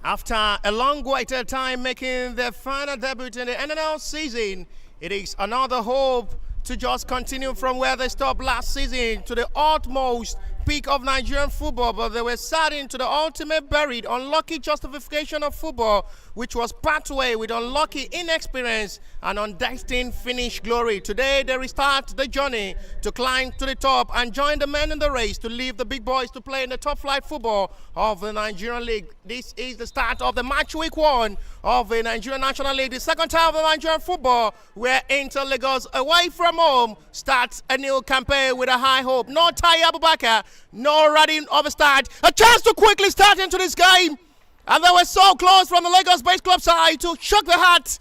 After a long-awaited time making their final debut in the NNL season, it is another hope to just continue from where they stopped last season to the utmost peak of Nigerian football, but they were saddened to the ultimate buried, unlucky justification of football, which was pathway with unlucky inexperience and undestined finish glory. Today, they restart the journey to climb to the top and join the men in the race to leave the big boys to play in the top flight football of the Nigerian League. This is the start of the match week 1 of the Nigerian National League, the second time of the Nigerian football, where Inter Lagos, away from home, starts a new campaign with a high hope. No Tai Abubakar, no running of a start. A chance to quickly start into this game. And they were so close from the Lagos-based club side to shock the heart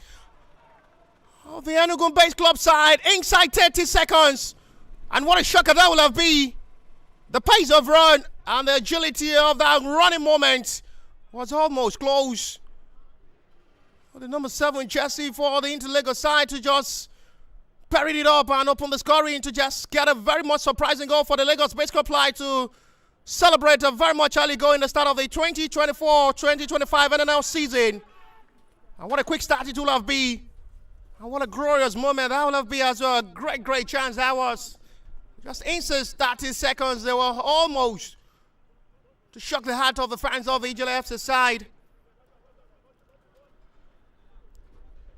of the Enugu-based club side inside 30 seconds. And what a shocker that will have been. The pace of run and the agility of that running moment was almost close. The number 7 jersey for the Inter Lagos side to just parried it up and open the scoring to just get a very much surprising goal for the Lagos-based club side to celebrate a very much early goal in the start of the 2024-2025 NNL season. And what a quick start it will have been. And what a glorious moment that will have been as well. A great chance that was. Just instant 30 seconds, they were almost to shock the heart of the fans of the Ijele FC side.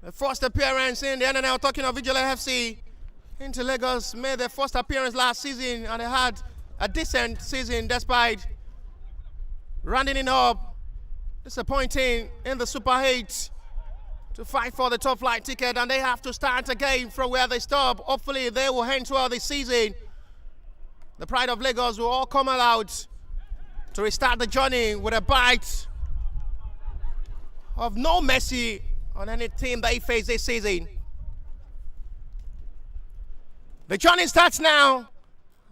The first appearance in the NNL, talking of Ijele FC, Inter Lagos made their first appearance last season and they had a decent season despite rounding it up, disappointing in the Super 8 to fight for the top flight ticket, and they have to start again from where they stopped. Hopefully they will end well this season. The pride of Lagos will all come out to restart the journey with a bite of no mercy on any team they face this season. The journey starts now,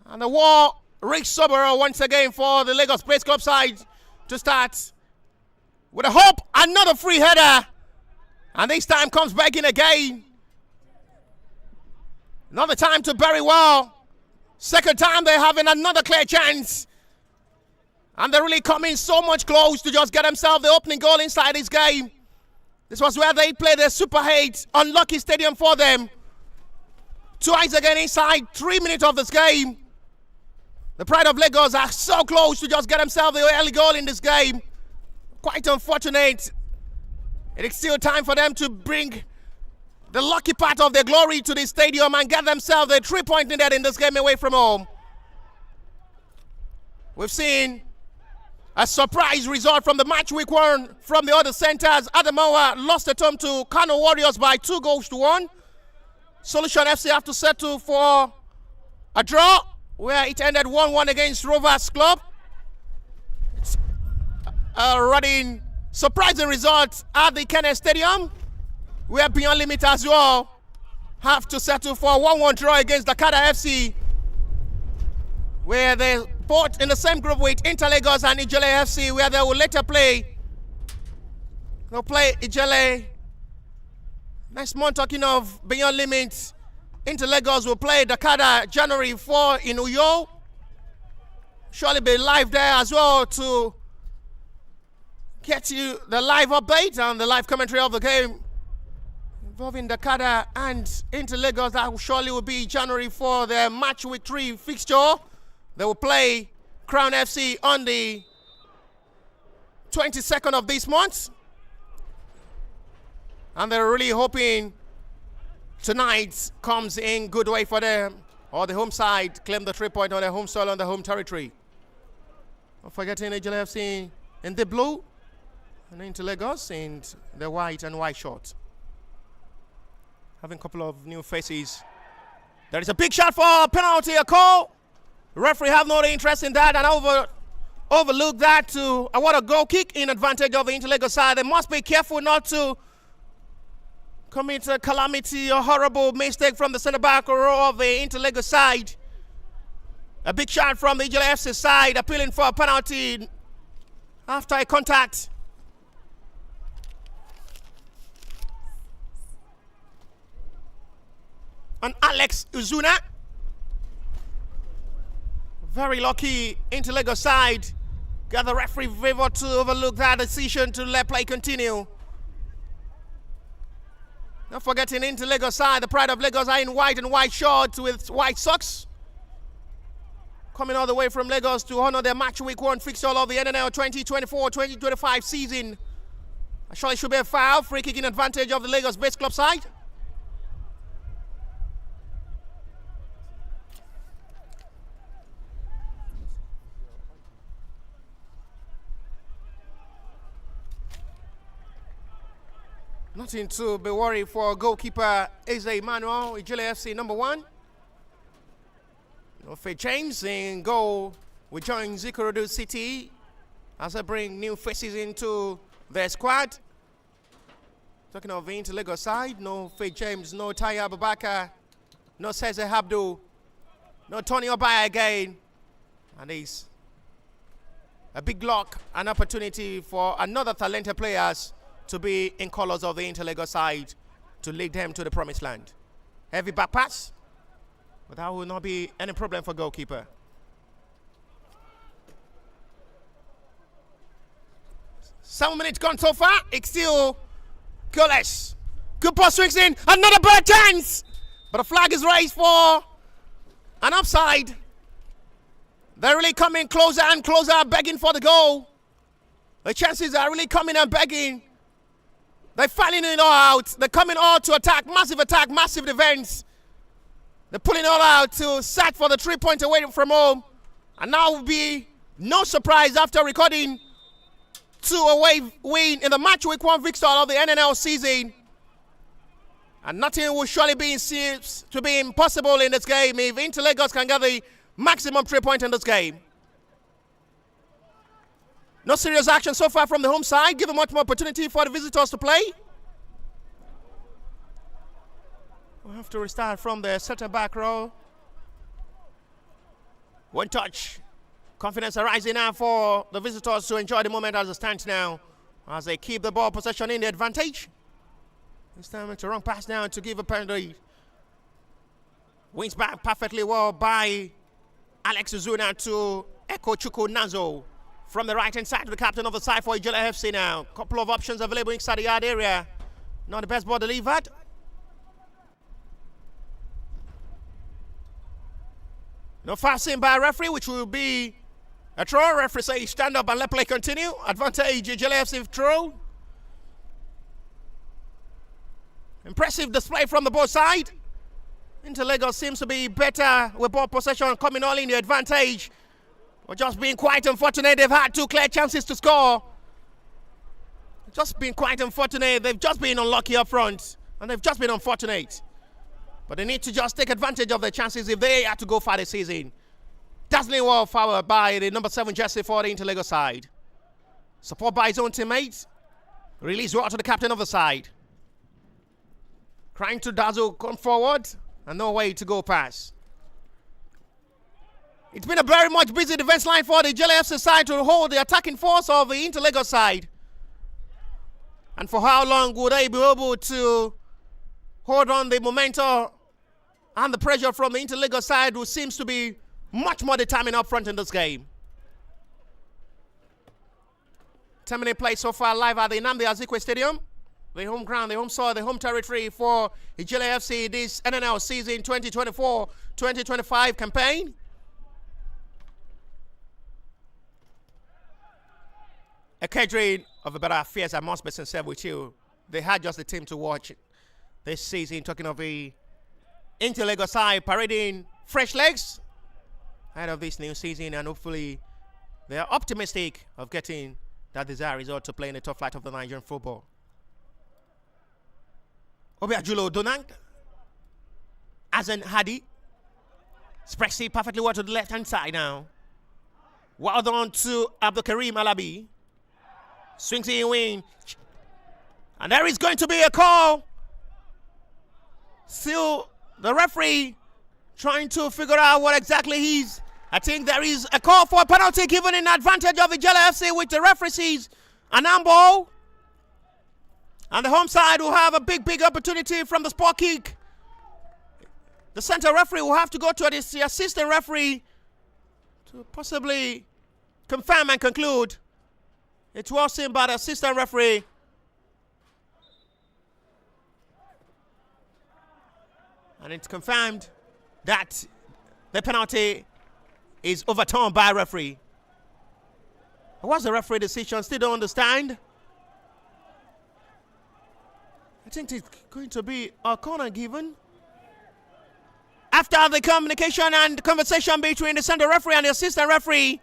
and the war reached Soboro once again for the Lagos Place Club side to start with a hope, another free header, and this time comes back in again. Another time to bury well. Second time they're having another clear chance, and they're really coming so much close to just get themselves the opening goal inside this game. This was where they played their Super 8, unlucky stadium for them. Twice again inside 3 minutes of this game. The pride of Lagos are so close to just get themselves the early goal in this game. Quite unfortunate. It is still time for them to bring the lucky part of their glory to this stadium and get themselves a 3-point needed in this game away from home. We've seen a surprise result from the match week 1 from the other centers. Adamawa lost at home to Kano Warriors by 2-1. Solution FC have to settle for a draw where it ended 1-1 against Rovers Club. It's a running surprising result at the Kenneth Stadium, where Beyond Limit as well have to settle for a 1-1 draw against Dakar FC, where they both in the same group with Inter Lagos and Ijele FC, where they will later play. They'll play Ijele next month. Talking of Beyond Limit, Inter Lagos will play Dakar January 4 in Uyo. Surely be live there as well to get you the live update and the live commentary of the game involving Dakar and Inter Lagos. That surely will be January 4, their match week 3 fixture. They will play Crown FC on the 22nd of this month. And they're really hoping tonight comes in good way for them, or the home side claim the 3-point on their home soil, on their home territory. Not forgetting Ijele FC in the blue and Inter Lagos in the white and white shorts. Having a couple of new faces. There is a big shot for a penalty, a call. The referee have no interest in that and overlook that to what a goal kick in advantage of the Inter Lagos side. They must be careful not to commit a calamity or horrible mistake from the centre back row of the Inter Lagos side. A big shot from the Ijele FC side, appealing for a penalty after a contact. And Alex Uzuna. Very lucky Inter Lagos side Got the referee favor to overlook that decision to let play continue. Not forgetting into Lagos side, the pride of Lagos are in white and white shorts with white socks. Coming all the way from Lagos to honor their match week 1 fixture of the NNL 2024-2025 season. Surely should be a foul, free kicking advantage of the Lagos Base Club side. Nothing to be worried for goalkeeper Eze Emmanuel, Ijele FC number 1. No Faith James in goal. We join Zikorodu City as they bring new faces into their squad. Talking of the Inter-Lagos side, no Faith James, no Taya Abubakar, no Cesar Habdu, no Tony Obaya again. And it's a big lock, an opportunity for another talented players to be in colours of the Inter-Lagos side to lead them to the promised land. Heavy back pass, but that will not be any problem for goalkeeper. 7 minutes gone so far, it's still goalless. Good ball swings in, another bad chance! But the flag is raised for an offside. They're really coming closer and closer, begging for the goal. The chances are really coming and begging. They're filing it all out. They're coming all to attack, massive defense. They're pulling all out to search for the 3 points away from home. And now will be no surprise after recording 2 away win in the match week 1 fixture of the NNL season. And nothing will surely be seems to be impossible in this game if Inter-Lagos can get the maximum 3 points in this game. No serious action so far from the home side, giving much more opportunity for the visitors to play. We'll have to restart from the center back row. One touch. Confidence arising now for the visitors to enjoy the moment as it stands now, as they keep the ball possession in the advantage. This time it's a wrong pass now to give a penalty. Wins back perfectly well by Alex Uzuna to Eko Chukwu Nazo. From the right-hand side to the captain of the side for Ijele FC now. Couple of options available inside the yard area. Not the best ball delivered. No fouling by a referee, which will be a throw. Referee says stand up and let play continue. Advantage Ijele FC throw. Impressive display from the both side. Inter-Lagos seems to be better with ball possession coming all in the advantage. But just being quite unfortunate, they've had 2 clear chances to score. Just been quite unfortunate. They've just been unlucky up front. And they've just been unfortunate. But they need to just take advantage of their chances if they have to go far this season. Dazzling well foul by the number 7 jersey for the Inter-Lagos side. Support by his own teammates. Release well to the captain of the side. Trying to dazzle, come forward. And no way to go past. It's been a very much busy defense line for the Ijele FC side to hold the attacking force of the Inter-Lagos side. And for how long would they be able to hold on the momentum and the pressure from the Inter-Lagos side, who seems to be much more determined up front in this game? 10-minute play so far live at the Nnamdi Azikiwe Stadium. The home ground, the home soil, the home territory for Ijele FC this NNL season 2024-2025 campaign. A cadre of a better affairs, I must be sincere with you. They had just the team to watch this season. Talking of the Inter-Lagos side parading fresh legs ahead of this new season, and hopefully they are optimistic of getting that desired result to play in the top flight of the Nigerian football. Obiajulo Donang, Azen Hadi, spreads it perfectly well to the left-hand side now. Well done to Abdul Karim Alabi. Swings in win. And there is going to be a call. Still, the referee trying to figure out what exactly he's. I think there is a call for a penalty given in advantage of Ijele FC, which the referee sees an handball. And the home side will have a big opportunity from the spot kick. The center referee will have to go to the assistant referee to possibly confirm and conclude. It was seen by the assistant referee. And it's confirmed that the penalty is overturned by a referee. What's the referee decision? Still don't understand. I think it's going to be a corner given. After the communication and conversation between the center referee and the assistant referee,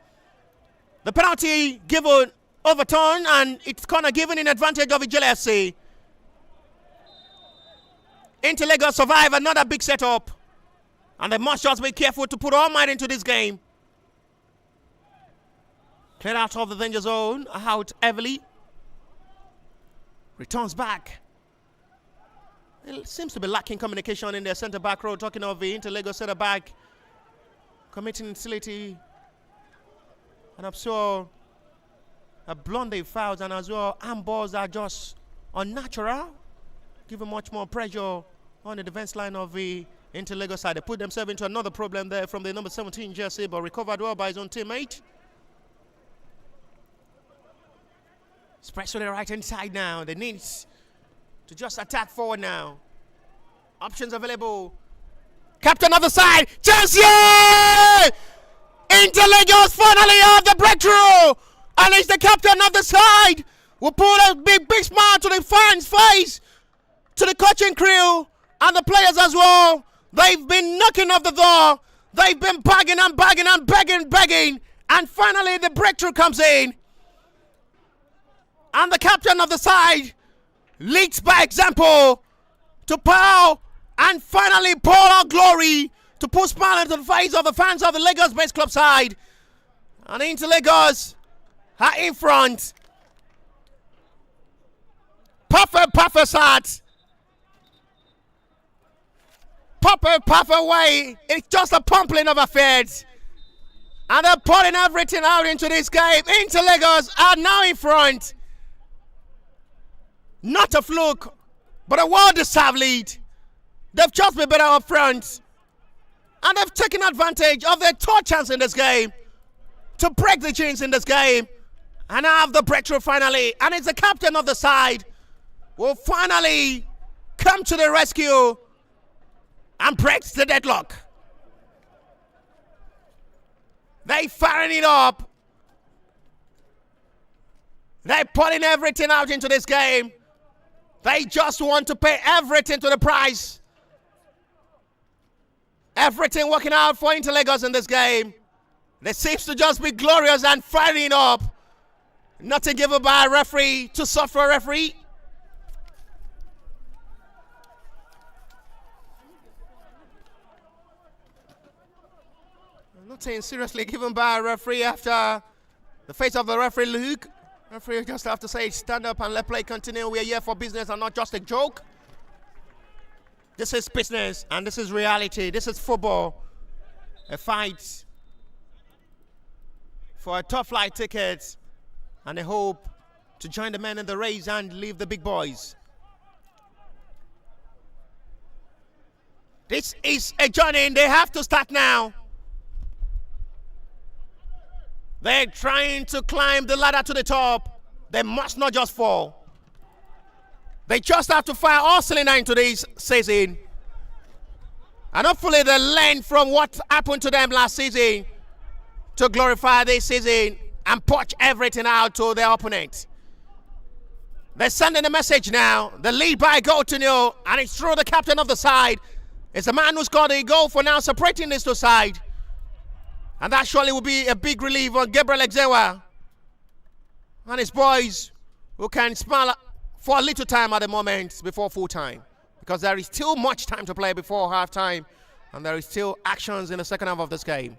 the penalty given overturned and it's corner given in advantage of Ijele FC. Inter Lagos survive another big setup. And they must just be careful to put all might into this game. Cleared out of the danger zone, out heavily. Returns back. It seems to be lacking communication in their centre-back row. Talking of the Inter Lagos centre-back committing instability. And I'm sure a blunder fouls and as well handballs are just unnatural. Giving much more pressure on the defense line of the Inter Lagos side. They put themselves into another problem there from the number 17 jersey, but recovered well by his own teammate. Spreads to the right-hand side now. They need to just attack forward now. Options available. Captain of the side. Chelsea! Inter Lagos finally have the breakthrough. And it's the captain of the side who put a big smile to the fans' face, to the coaching crew, and the players as well. They've been knocking off the door. They've been begging and begging and begging. And finally the breakthrough comes in. And the captain of the side leads by example to Paul and finally pour out glory to put smile into the face of the fans of the Lagos Based Club side. And Inter Lagos are in front. Perfect shot. Perfect way. It's just a pumping of affairs. And they're putting everything out into this game. Inter Lagos are now in front. Not a fluke, but a well-deserved lead. They've just been better up front. And they've taken advantage of their third chance in this game to break the chains in this game and have the breakthrough finally. And it's the captain of the side who will finally come to the rescue and breaks the deadlock. They firing it up. They're putting everything out into this game. They just want to pay everything to the price. Everything working out for Inter Lagos in this game. They seems to just be glorious and firing up. Nothing given by a referee to suffer a referee. Nothing seriously given by a referee after the face of the referee, Luke. Referee just have to say, stand up and let play continue. We are here for business and not just a joke. This is business and this is reality. This is football. A fight for a top flight ticket and a hope to join the men in the race and leave the big boys. This is a journey and they have to start now. They're trying to climb the ladder to the top. They must not just fall. They just have to fire all cylinder into this season. And hopefully they learn from what happened to them last season to glorify this season and punch everything out to their opponent. They're sending a message now. The lead by a goal to nil, and it's through the captain of the side. It's the man who scored the goal for now, separating these two sides. And that surely will be a big relief on Gabriel Exewa and his boys who can smile for a little time at the moment before full time. Because there is still much time to play before half time. And there is still actions in the second half of this game.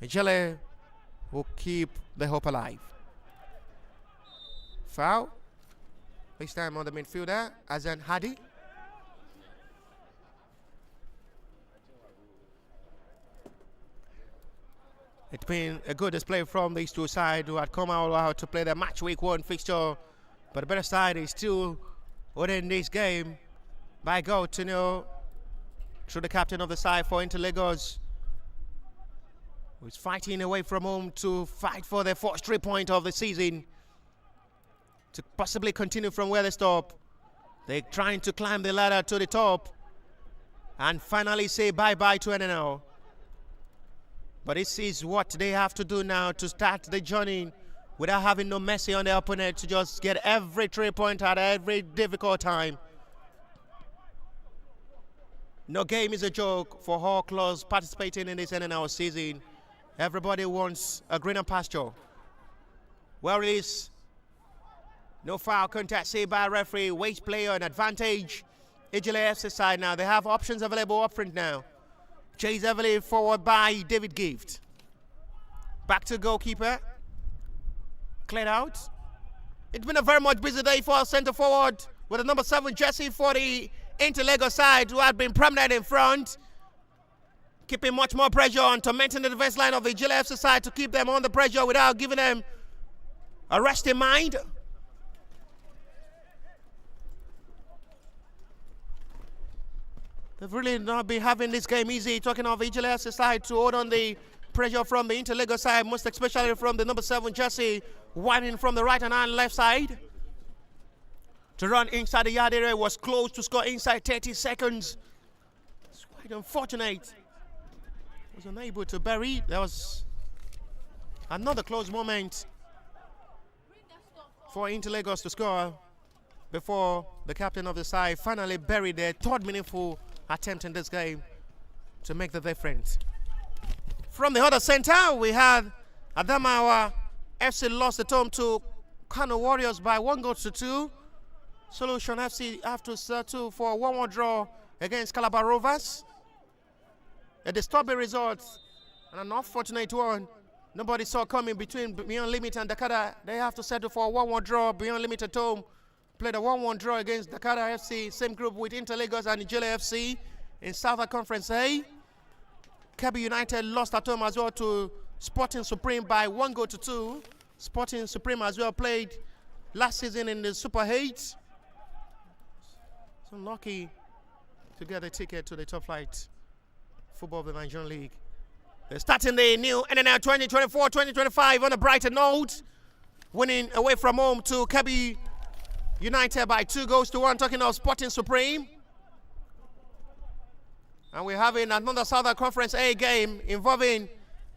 Ijele will keep the hope alive. Foul. This time on the midfielder, Azan Hadi. It's been a good display from these two sides who had come out to play their match week 1 fixture. But the better side is still winning this game by goal to nil through the captain of the side for Inter Lagos. who's fighting away from home to fight for their first 3 points of the season, to possibly continue from where they stop. They're trying to climb the ladder to the top and finally say bye-bye to NNL. But this is what they have to do now to start the journey without having no mercy on their opponent, to just get every 3 point at every difficult time. No game is a joke for all clubs participating in this NNL season. Everybody wants a greener pasture. Well released. No foul contact saved by referee. Waste player an advantage. Ijele FC side now. They have options available up front now. Chase heavily forward by David Gift. Back to goalkeeper. Cleared out. It's been a very much busy day for our centre forward with the number 7 jersey for the Inter-Lagos side, who had been prominent in front, keeping much more pressure on, tormenting the defense line of the Ijele FC side to keep them under pressure without giving them a rest in mind. They've really not been having this game easy, talking of Ijele FC side to hold on the pressure from the Inter-Lagos side, most especially from the number 7 jersey, winding from the right and left side. To run inside the yard area, was close to score inside 30 seconds. It's quite unfortunate. Was unable to bury. There was another close moment for Inter-Lagos to score before the captain of the side finally buried their third meaningful attempt in this game to make the difference. From the other center, we had Adamawa FC lost at home to Kano Warriors by 1-2. Solution FC have to settle for a 1-1 draw against Calabar Rovers. A disturbing result and an unfortunate one. Nobody saw coming between Beyond Limit and Dakar. They have to settle for a 1-1 draw. Beyond Limit at home played a 1-1 draw against Dakar FC, same group with Inter-Lagos and Ijele FC in Southern Conference A. Kebbi United lost at home as well to Sporting Supreme by 1-2. Sporting Supreme as well played last season in the Super 8. So lucky to get a ticket to the top flight football of the Nigerian League. They're starting the new NNL 2024-2025 on a brighter note, winning away from home to Kebbi United by 2-1, talking of Sporting Supreme. And we're having another Southern Conference A game involving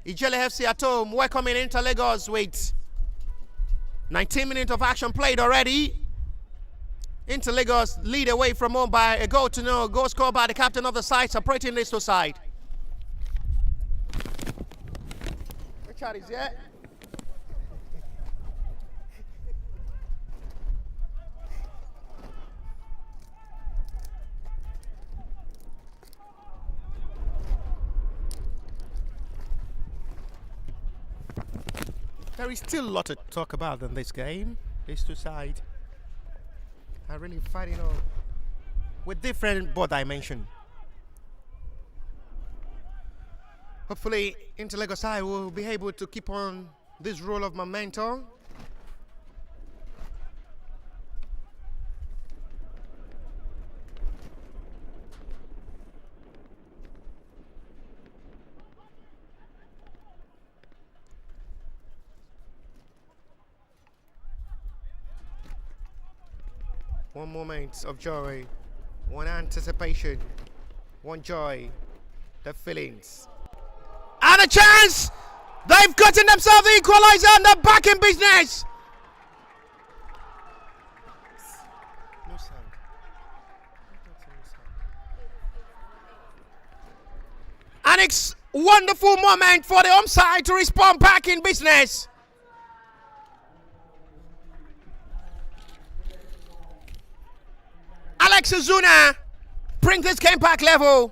Ijele FC at home, welcoming Inter-Lagos with 19 minutes of action played already. Inter-Lagos lead away from home by a 0-0. Goal scored by the captain of the side, separating these two sides. Richard is here. There is still a lot to talk about in this game. These two sides are really fighting on with different ball dimension. Hopefully, Inter-Lagos side will be able to keep on this roll of momentum. One moment of joy, one anticipation, one joy, the feelings. And a chance! They've gotten themselves the equalizer and they're back in business! No sound. And it's a wonderful moment for the home side to respond back in business. Alex Azuna brings this game back level.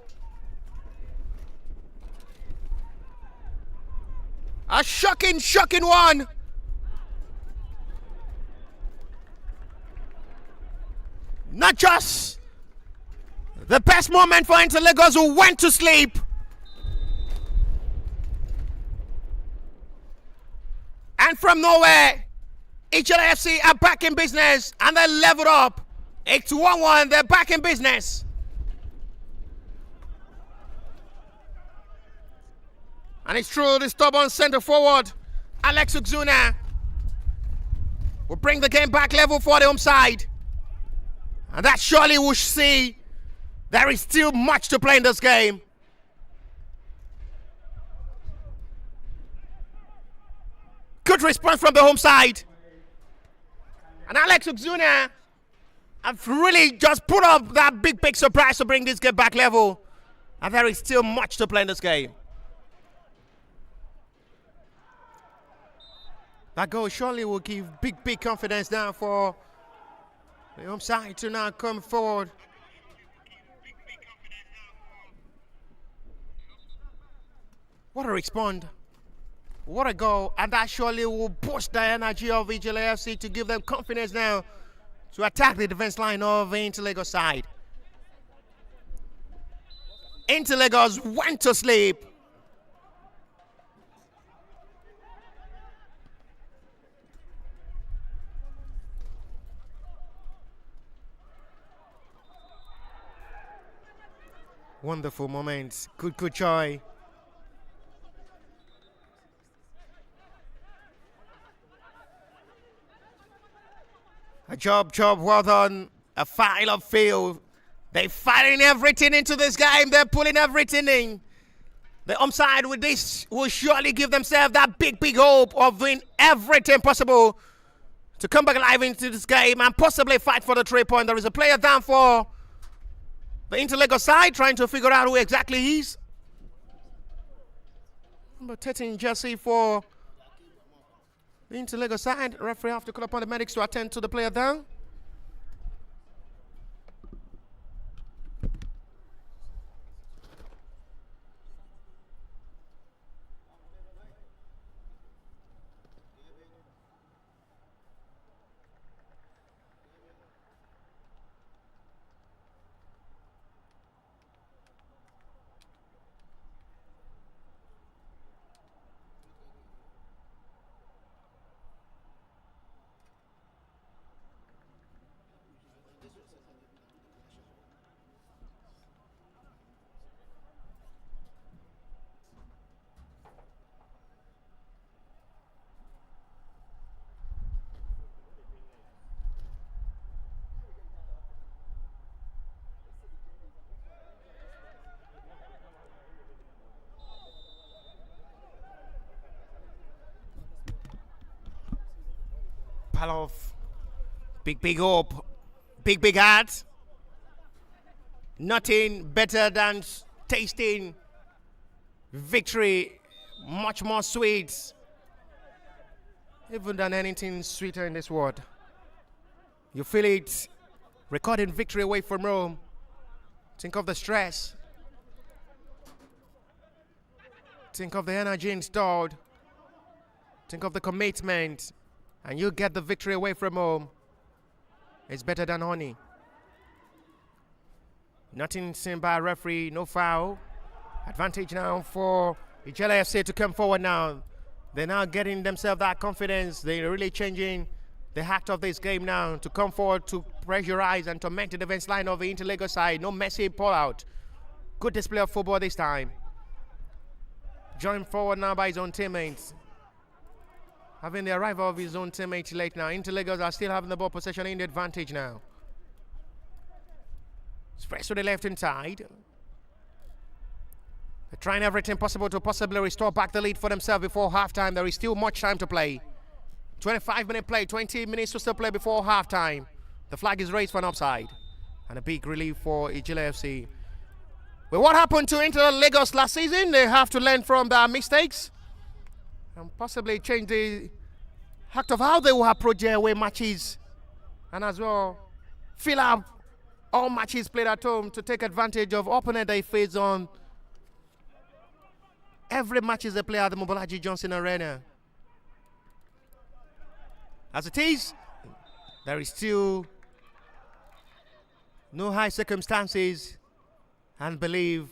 A shocking one. Not just the best moment for Inter-Lagos, who went to sleep. And from nowhere, Ijele FC are back in business and they leveled up. 8-1-1, they're back in business. And it's true, the stubborn centre forward, Alex Ugzuna, will bring the game back level for the home side. And that surely will see there is still much to play in this game. Good response from the home side. And Alex Ugzuna have really just put up that big surprise to bring this game back level. And there is still much to play in this game. That goal surely will give big confidence now for the home side to now come forward. What a response. What a goal. And that surely will boost the energy of Ijele FC to give them confidence now to attack the defense line of the Inter-Lagos side. Inter-Lagos went to sleep. Wonderful moments. Good joy. A job, well done. A file of field. They're firing everything into this game. They're pulling everything in. The home side with this will surely give themselves that big hope of doing everything possible to come back alive into this game and possibly fight for the 3 point. There is a player down for the Inter-Lagos side trying to figure out who exactly he is. Number 13 jersey for the Inter-Lagos side. Referee have to call upon the medics to attend to the player down. Of big hope, big heart. Nothing better than tasting victory, much more sweet, even than anything sweeter in this world. You feel it, recording victory away from Rome. Think of the stress. Think of the energy installed. Think of the commitment. And you get the victory away from home. It's better than honey. Nothing seen by a referee, no foul. Advantage now for Ijele FC to come forward now. They're now getting themselves that confidence. They're really changing the act of this game now to come forward to pressurize and torment the defense line of the Inter-Lagos side. No messy pull out. Good display of football this time. Joined forward now by his own teammates. Having the arrival of his own teammates late now. Inter-Lagos are still having the ball possession in the advantage now. Spreads to the left-hand side. They're trying everything possible to possibly restore back the lead for themselves before halftime. There is still much time to play. 25-minute play, 20 minutes to still play before halftime. The flag is raised for an offside. And a big relief for Ijele FC. Well, what happened to Inter-Lagos last season? They have to learn from their mistakes and possibly change the act of how they will approach their away matches, and as well fill up all matches played at home to take advantage of opponent they face on every matches they play at the Mobolaji Johnson Arena. As it is, there is still no high circumstances and belief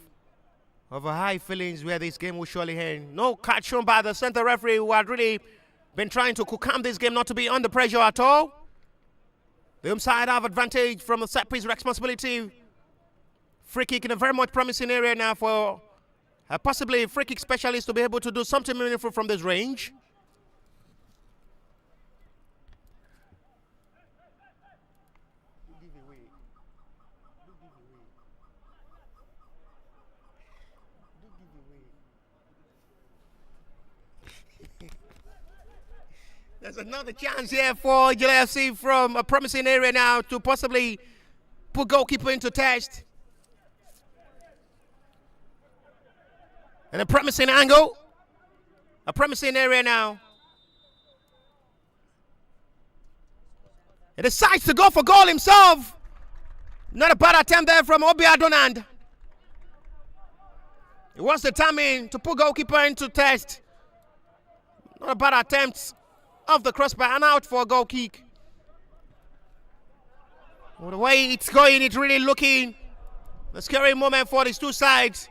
of a high feelings where this game will surely end. No catch shown by the center referee, who had really been trying to calm this game not to be under pressure at all. The home side have advantage from the set piece responsibility. Free kick in a very much promising area now for possibly a free kick specialist to be able to do something meaningful from this range. There's another chance here for Ijele FC from a promising area now to possibly put goalkeeper into test. And a promising angle. A promising area now. He decides to go for goal himself. Not a bad attempt there from Obi Adonand. He wants the timing to put goalkeeper into test. Not a bad attempt off the crossbar and out for a goal kick. Well, the way it's going, it's really looking a scary moment for these two sides.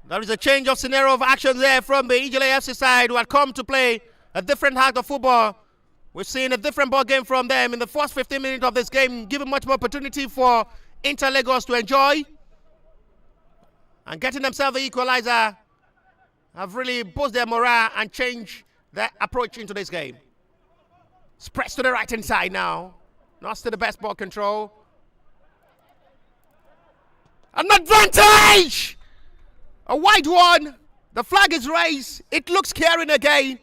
There is a change of scenario of action there from the Ijele FC side, who had come to play a different type of football. We've seen a different ball game from them in the first 15 minutes of this game, giving much more opportunity for Inter Lagos to enjoy. And getting themselves the equalizer have really boosted their morale and changed their approach into this game. Spreads to the right-hand side now. Not still the best ball control. An advantage! A wide one. The flag is raised. It looks scary again.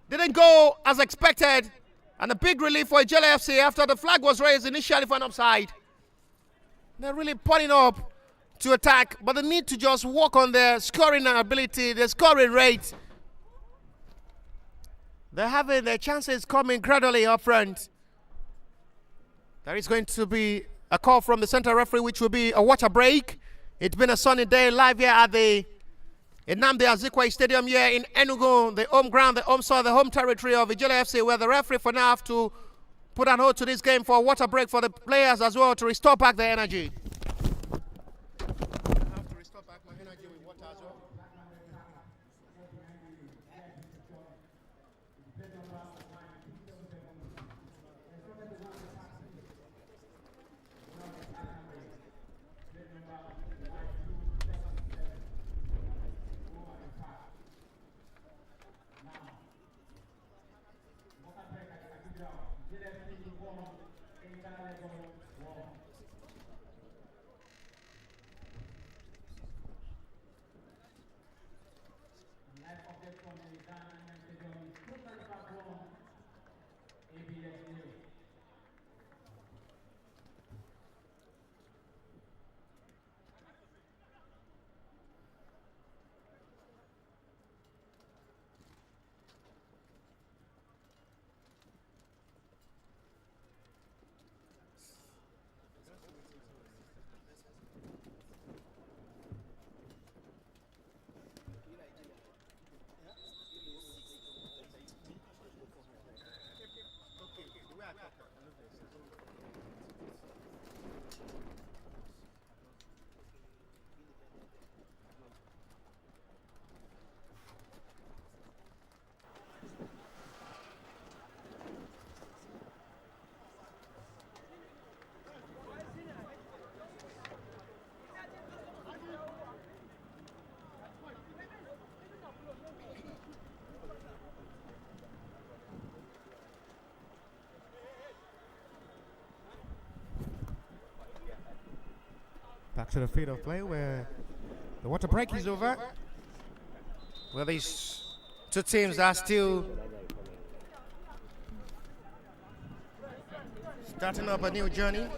Didn't go as expected. And a big relief for Ijele FC after the flag was raised initially for an offside. They're really putting up to attack, but they need to just work on their scoring ability, their scoring rate. They're having their chances coming gradually up front. There is going to be a call from the center referee, which will be a water break. It's been a sunny day live here at the Nnamdi Azikiwe Stadium here in Enugu, the home ground, the home soil, the home territory of Ijele FC, where the referee for now have to put an hold to this game for a water break for the players as well to restore back their energy. I have to restore back my energy with water as well. Back to the field of play where the water break is over. Where these two teams are still starting up a new journey.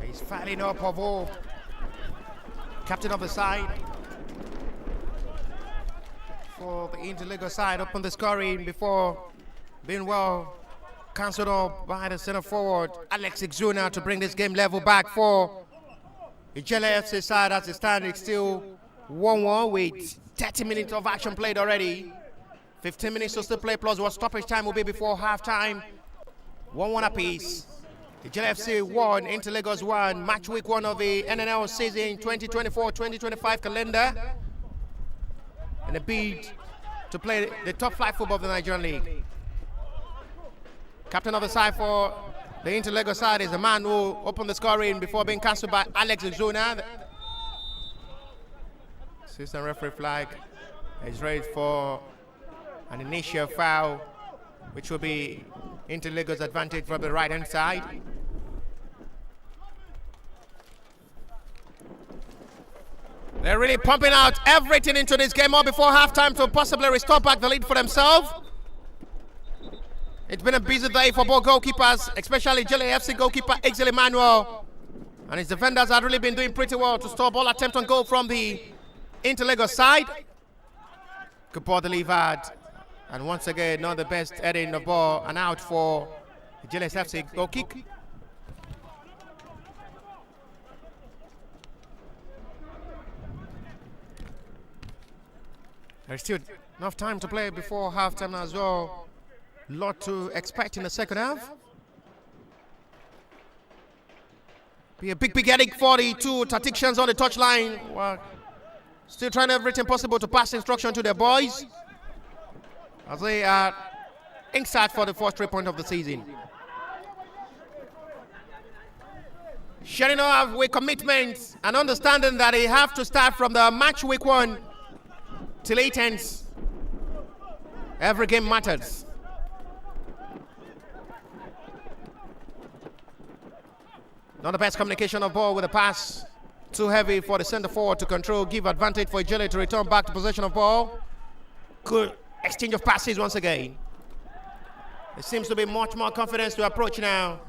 He's filing up Ovo, captain of the side. For the Inter Lagos side, up on the scoring before being well cancelled off by the center forward Alex Ixuna to bring this game level back for Ijele FC side as it stands. It's still 1-1 with 30 minutes of action played already. 15 minutes to still play plus what stoppage time will be before halftime. 1-1 apiece. Ijele FC 1, Inter Lagos 1, match week 1 of the NNL season 2024-2025 calendar. And a bid to play the top flight football of the Nigerian League. Captain of the side for the Inter-Lagos side is the man who opened the scoring before being cancelled by Alex Zuna. Assistant referee flag is raised for an initial foul, which will be Inter-Lagos advantage from the right-hand side. They're really pumping out everything into this game all before halftime to possibly restore back the lead for themselves. It's been a busy day for both goalkeepers, especially Ijele FC goalkeeper Ijele, and his defenders have really been doing pretty well to stop all attempts on goal from the Inter-Lagos side. Good ball delivered, and once again, not the best heading of ball, and out for Ijele FC goal kick. There's still enough time to play before halftime as well. Lot to expect in the second half. Be a big headache for the two tacticians on the touchline. Well, still trying everything possible to pass instruction to their boys as they are inside for the first 3 points of the season. Sharing off with commitment and understanding that they have to start from the match week 1 till it ends. Every game matters. Not the best communication of ball with the pass. Too heavy for the center forward to control. Give advantage for Ijele to return back to possession of ball. Good exchange of passes once again. There seems to be much more confidence to approach now.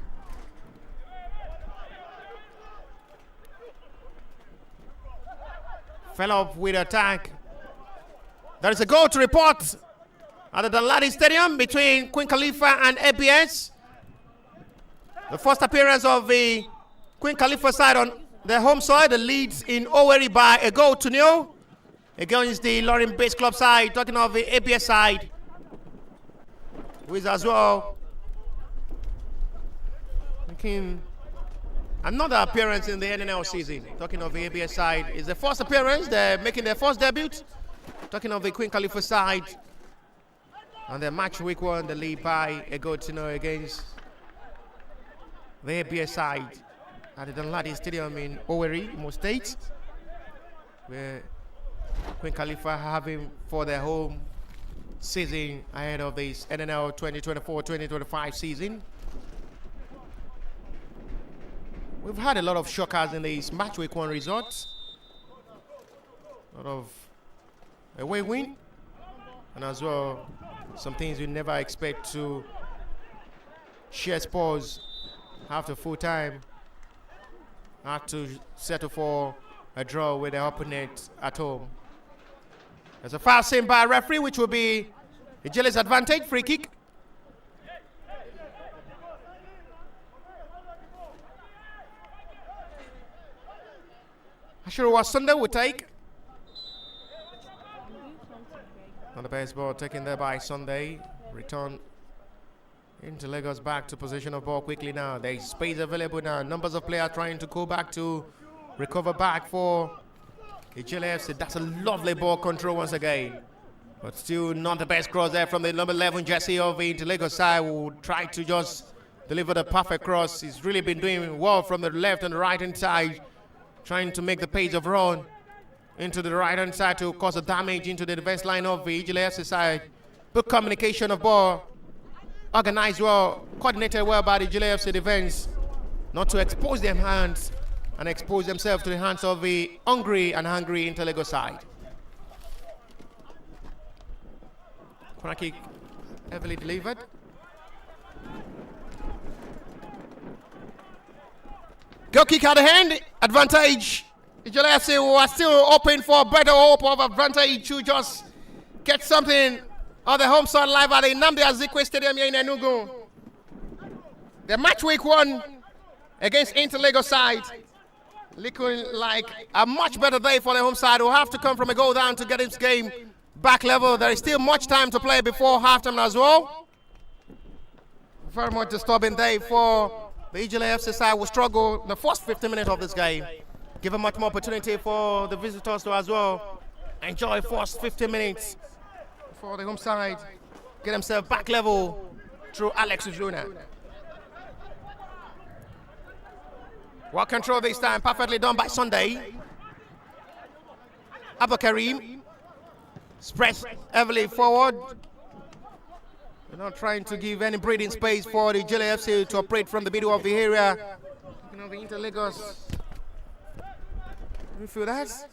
Fell up with attack. There is a goal to report at the Nnamdi Stadium between Queen Khalifa and ABS. The first appearance of the Queen Khalifa side on their home side, the leads in Owerri by a goal to nil against the Lorin Base Club side. Talking of the ABS side, who is as well making another appearance in the NNL season. Talking of the ABS side, is the first appearance. They're making their first debut. Talking of the Queen Khalifa side, on their match week 1, the lead by a goal to nil against the ABS side at the Nnamdi Stadium in Owerri, Imo State, where Queen Khalifa are having for their home season ahead of this NNL 2024-2025 season. We've had a lot of shockers in these match week 1 results. A lot of away win, and as well some things you never expect to share spoils after full time. Had to settle for a draw with the opponent at home. There's a foul seen by a referee, which will be Ijele's advantage. Free kick. Ashiru Sunday will take. On the baseball taken there by Sunday. Return into Lagos back to possession of ball quickly now. There is space available now. Numbers of players trying to go back to recover back for Ijele FC. That's a lovely ball control once again. But still not the best cross there from the number 11 jersey of the Lagos side, who tried to just deliver the perfect cross. He's really been doing well from the left and the right hand side, trying to make the pace of run into the right hand side to cause a damage into the defense line of the Ijele FC side. Good communication of ball. Organized well, coordinated well by the Ijele FC defense, not to expose their hands and expose themselves to the hands of the hungry Inter-Lagos side. Corner kick heavily delivered. Goal kick out of hand, advantage. Ijele FC, who are still open for a better hope of advantage to just get something on the home side live at the Nnamdi Azikiwe Stadium here in Enugu. The match week 1 against Inter-Lagos side, looking like a much better day for the home side, who have to come from a goal down to get this game back level. There is still much time to play before halftime as well. Very much disturbing day for the Ijele FC side, will struggle the first 15 minutes of this game. Give a much more opportunity for the visitors to as well enjoy first 15 minutes for the home side, get themselves back level, through Alex Ujuna. Well control this time, perfectly done by Sunday. Abba Karim spreads heavily forward. They're not trying to give any breathing space for the Ijele FC to operate from the middle of the area. You know, the Inter-Lagos midfielders.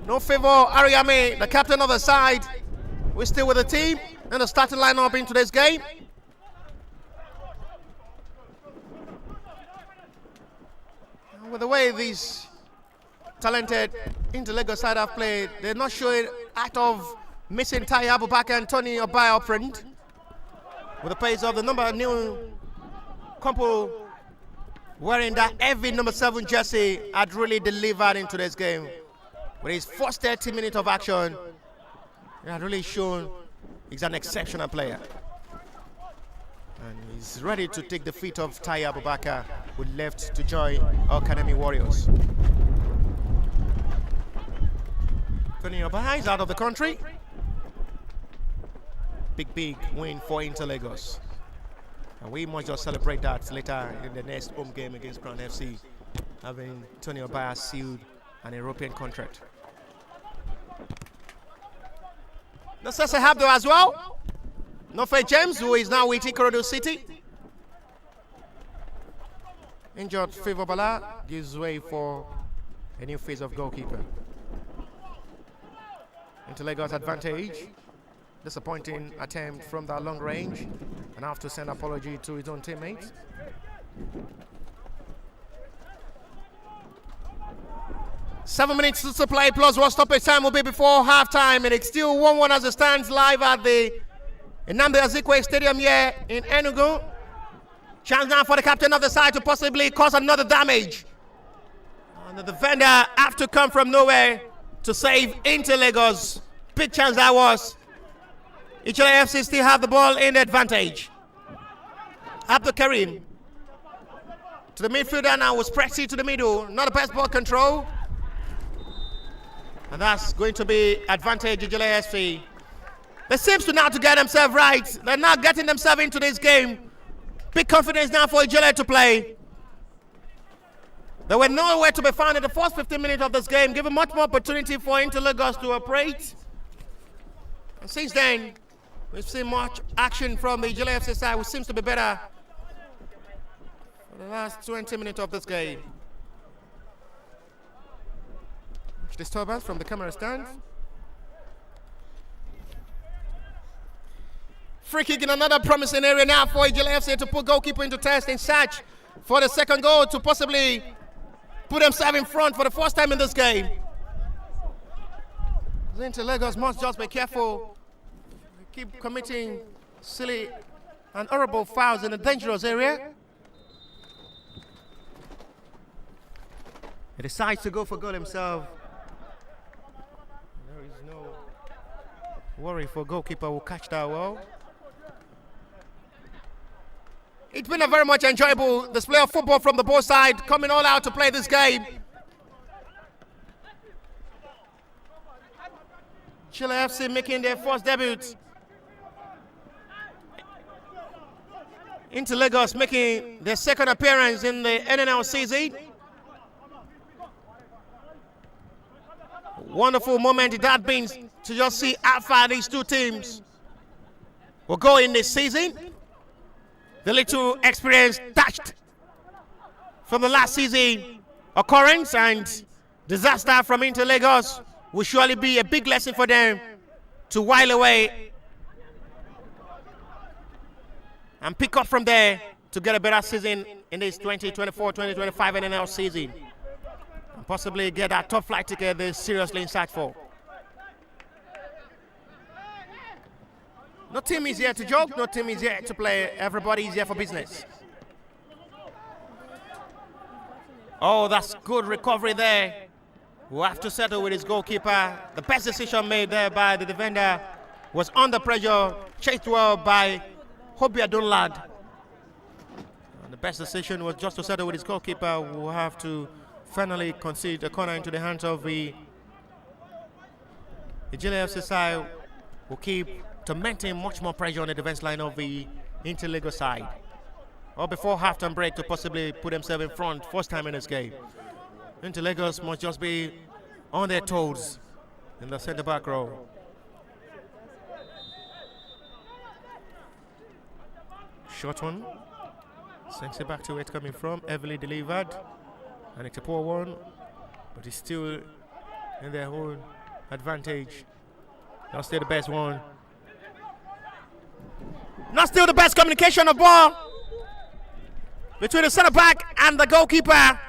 No favor, Ariame, the captain of the side. We're still with the team and the starting lineup in today's game. With the way these talented Inter-Lagos side have played, they're not showing act of missing Tai Abubakar and Tony Obaya up front. With the pace of the number new couple wearing that heavy number 7 jersey had really delivered in today's game. With his first 30 minutes of action, he had really shown he's an exceptional player. And he's ready to take the feet of Tai Abubakar, who left to join our Academy Warriors. Tony Obaya is out of the country. Big win for Inter-Lagos. And we must just celebrate that later in the next home game against Crown FC, having Tony Obaya sealed an European contract. The Sese Habdo as well. Nofe James, who is now with Ikorodu City. Injured Favor Bala gives way for a new phase of goalkeeper. Inter-Lagos advantage. Disappointing attempt from that long range, and I have to send apology to his own teammates. Seven minutes to play plus 1 stoppage time will be before halftime, and it's still 1-1 as it stands live at the Nnamdi Azikiwe Stadium here in Enugu. Chance now for the captain of the side to possibly cause another damage. And the defender have to come from nowhere to save Inter-Lagos. Big chance that was. Ijele FC still have the ball in advantage. Abdul Karim to the midfielder now, was pressing to the middle. Not the best ball control. And that's going to be advantage Ijele FC. They seem to now to get themselves right. They're now getting themselves into this game. Big confidence now for Ijele to play. They were nowhere to be found in the first 15 minutes of this game, giving much more opportunity for Inter-Lagos to operate. And since then, we've seen much action from the Ijele FC side, which seems to be better for the last 20 minutes of this game. Much disturbance from the camera stand. Free kick in another promising area now for Ijele FC to put goalkeeper into test in search for the second goal to possibly put themselves in front for the first time in this game. Inter-Lagos must just be careful. They keep committing silly and horrible fouls in a dangerous area. He decides to go for goal himself. There is no worry for goalkeeper who catch that well. It's been a very much enjoyable display of football from the both sides, coming all out to play this game. Ijele FC making their first debut. Inter-Lagos making their second appearance in the NNL season. Wonderful moment it has been to just see how far these two teams will go in this season. The little experience touched from the last season occurrence and disaster from Inter-Lagos will surely be a big lesson for them to while away and pick up from there to get a better season in this 2024-2025 NNL season and possibly get that top flight ticket they're seriously in search for. No team is here to joke, no team is here to play. Everybody is here for business. Oh, that's good recovery there. We'll have to settle with his goalkeeper. The best decision made there by the defender was under pressure, chased well by Hobia Dunlad. And the best decision was just to settle with his goalkeeper. We'll have to finally concede a corner into the hands of the Ijele FC side. Will keep to maintain much more pressure on the defense line of the Inter-Lagos side. Or before halftime break to possibly put themselves in front first time in this game. Inter-Lagos must just be on their toes in the centre-back row. Short one. Sends it back to where it's coming from. Heavily delivered. And it's a poor one. But it's still in their own advantage. Not still the best one. Not still the best communication of ball between the centre-back and the goalkeeper.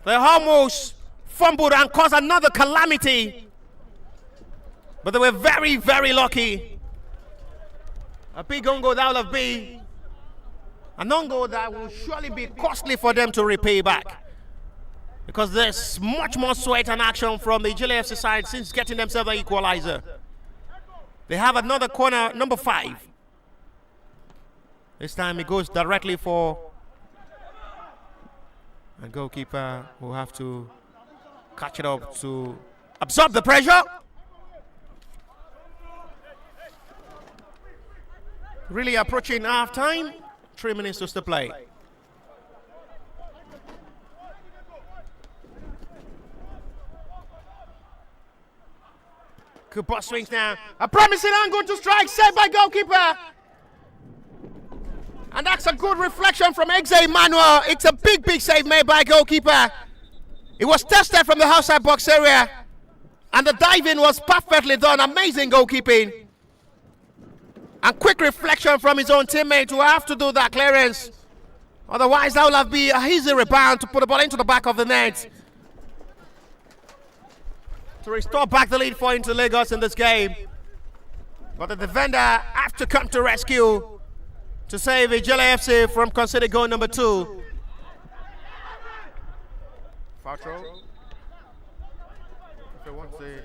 They almost fumbled and caused another calamity. But they were very, very lucky. A big on goal that will have been an on goal that will surely be costly for them to repay back. Because there's much more sweat and action from the Ijele FC side since getting themselves an equalizer. They have another corner, number 5. This time it goes directly for a goalkeeper who have to catch it up to absorb the pressure. Really approaching half time. 3 minutes to still play. Good ball swings now. A promising angle to strike, saved by goalkeeper. And that's a good reflection from Ijele Emmanuel. It's a big, big save made by goalkeeper. It was tested from the outside box area. And the diving was perfectly done. Amazing goalkeeping. And quick reflection from his own teammate who have to do that clearance. Otherwise, that will have been an easy rebound to put the ball into the back of the net. To restore back the lead for Inter-Lagos in this game. But the defender have to come to rescue to save Ijele FC from conceding goal number 2. Foul throw. If they want the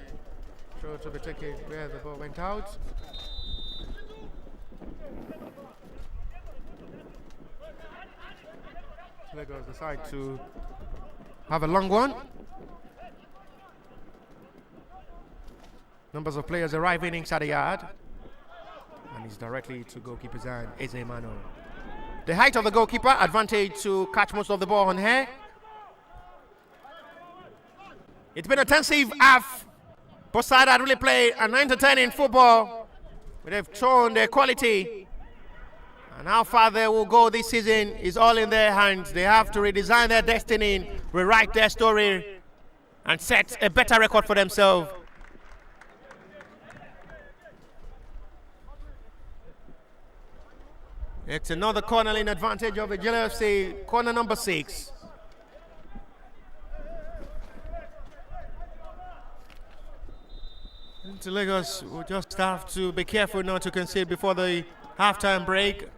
throw to be taken where the ball went out. Lagos decide to have a long one. Numbers of players arriving inside the yard. And it's directly to goalkeeper's hand, Ijele Emmanuel. The height of the goalkeeper, advantage to catch most of the ball on here. It's been a intensive half. Both sides have really played an entertaining football. They've shown their quality. And how far they will go this season is all in their hands. They have to redesign their destiny, rewrite their story, and set a better record for themselves. It's another corner in advantage of Ijele FC, corner number 6. Inter-Lagos will just have to be careful not to concede before the halftime break.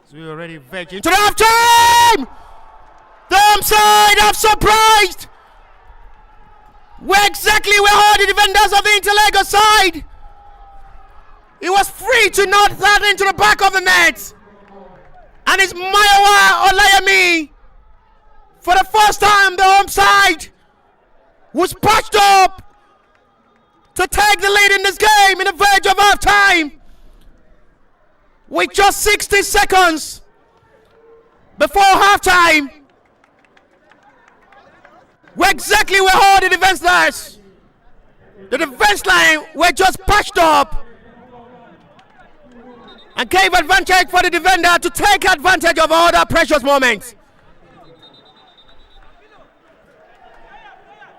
So we're already verging to the halftime! The home side have surprised! Where exactly were all the defenders of the Inter-Lagos side? It was free to knock that into the back of the net. And it's Mayowa Olayemi. For the first time, the home side was patched up to take the lead in this game in the verge of half-time. With just 60 seconds before half-time. Where exactly were all the defense lines? The defense line were just patched up and gave advantage for the defender to take advantage of all that precious moments.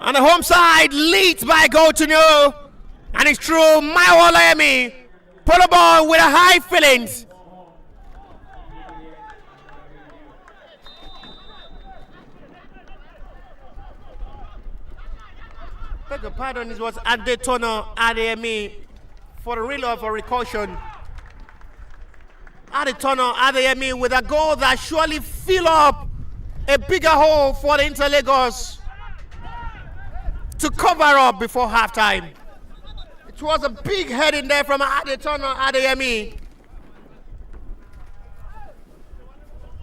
And the home side leads by a goal to nil. And it's true, Mayowa Olayemi put the ball with a high feelings. Beg your pardon, it was Adetono Adeyemi for the real of a recaution. Adetono Adeyemi with a goal that surely fill up a bigger hole for the Inter-Lagos to cover up before halftime. It was a big head in there from Adetono Adeyemi.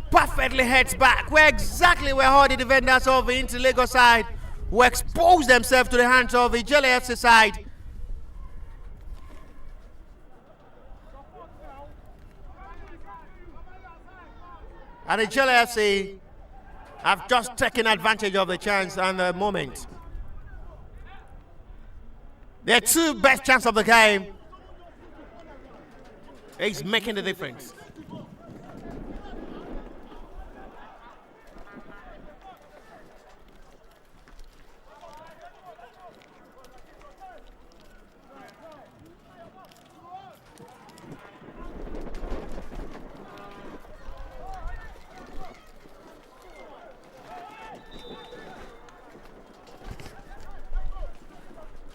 Perfectly heads back, where exactly where all the defenders of the Inter-Lagos side will expose themselves to the hands of the Ijele FC side. And Ijele FC have just taken advantage of the chance and the moment. Their two best chances of the game is making the difference.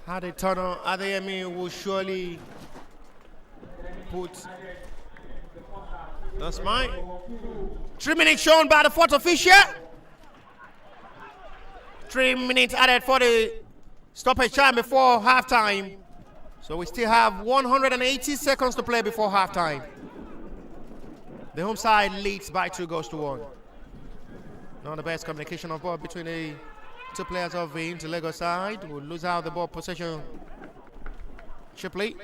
Hadi Tono Adeyemi will surely put. That's mine. 3 minutes shown by the fourth official. 3 minutes added for the stoppage time before halftime. So we still have 180 seconds to play before halftime. The home side leads by 2-1. Not the best communication of ball between the two players of the Interlagos side will lose out the ball possession cheaply.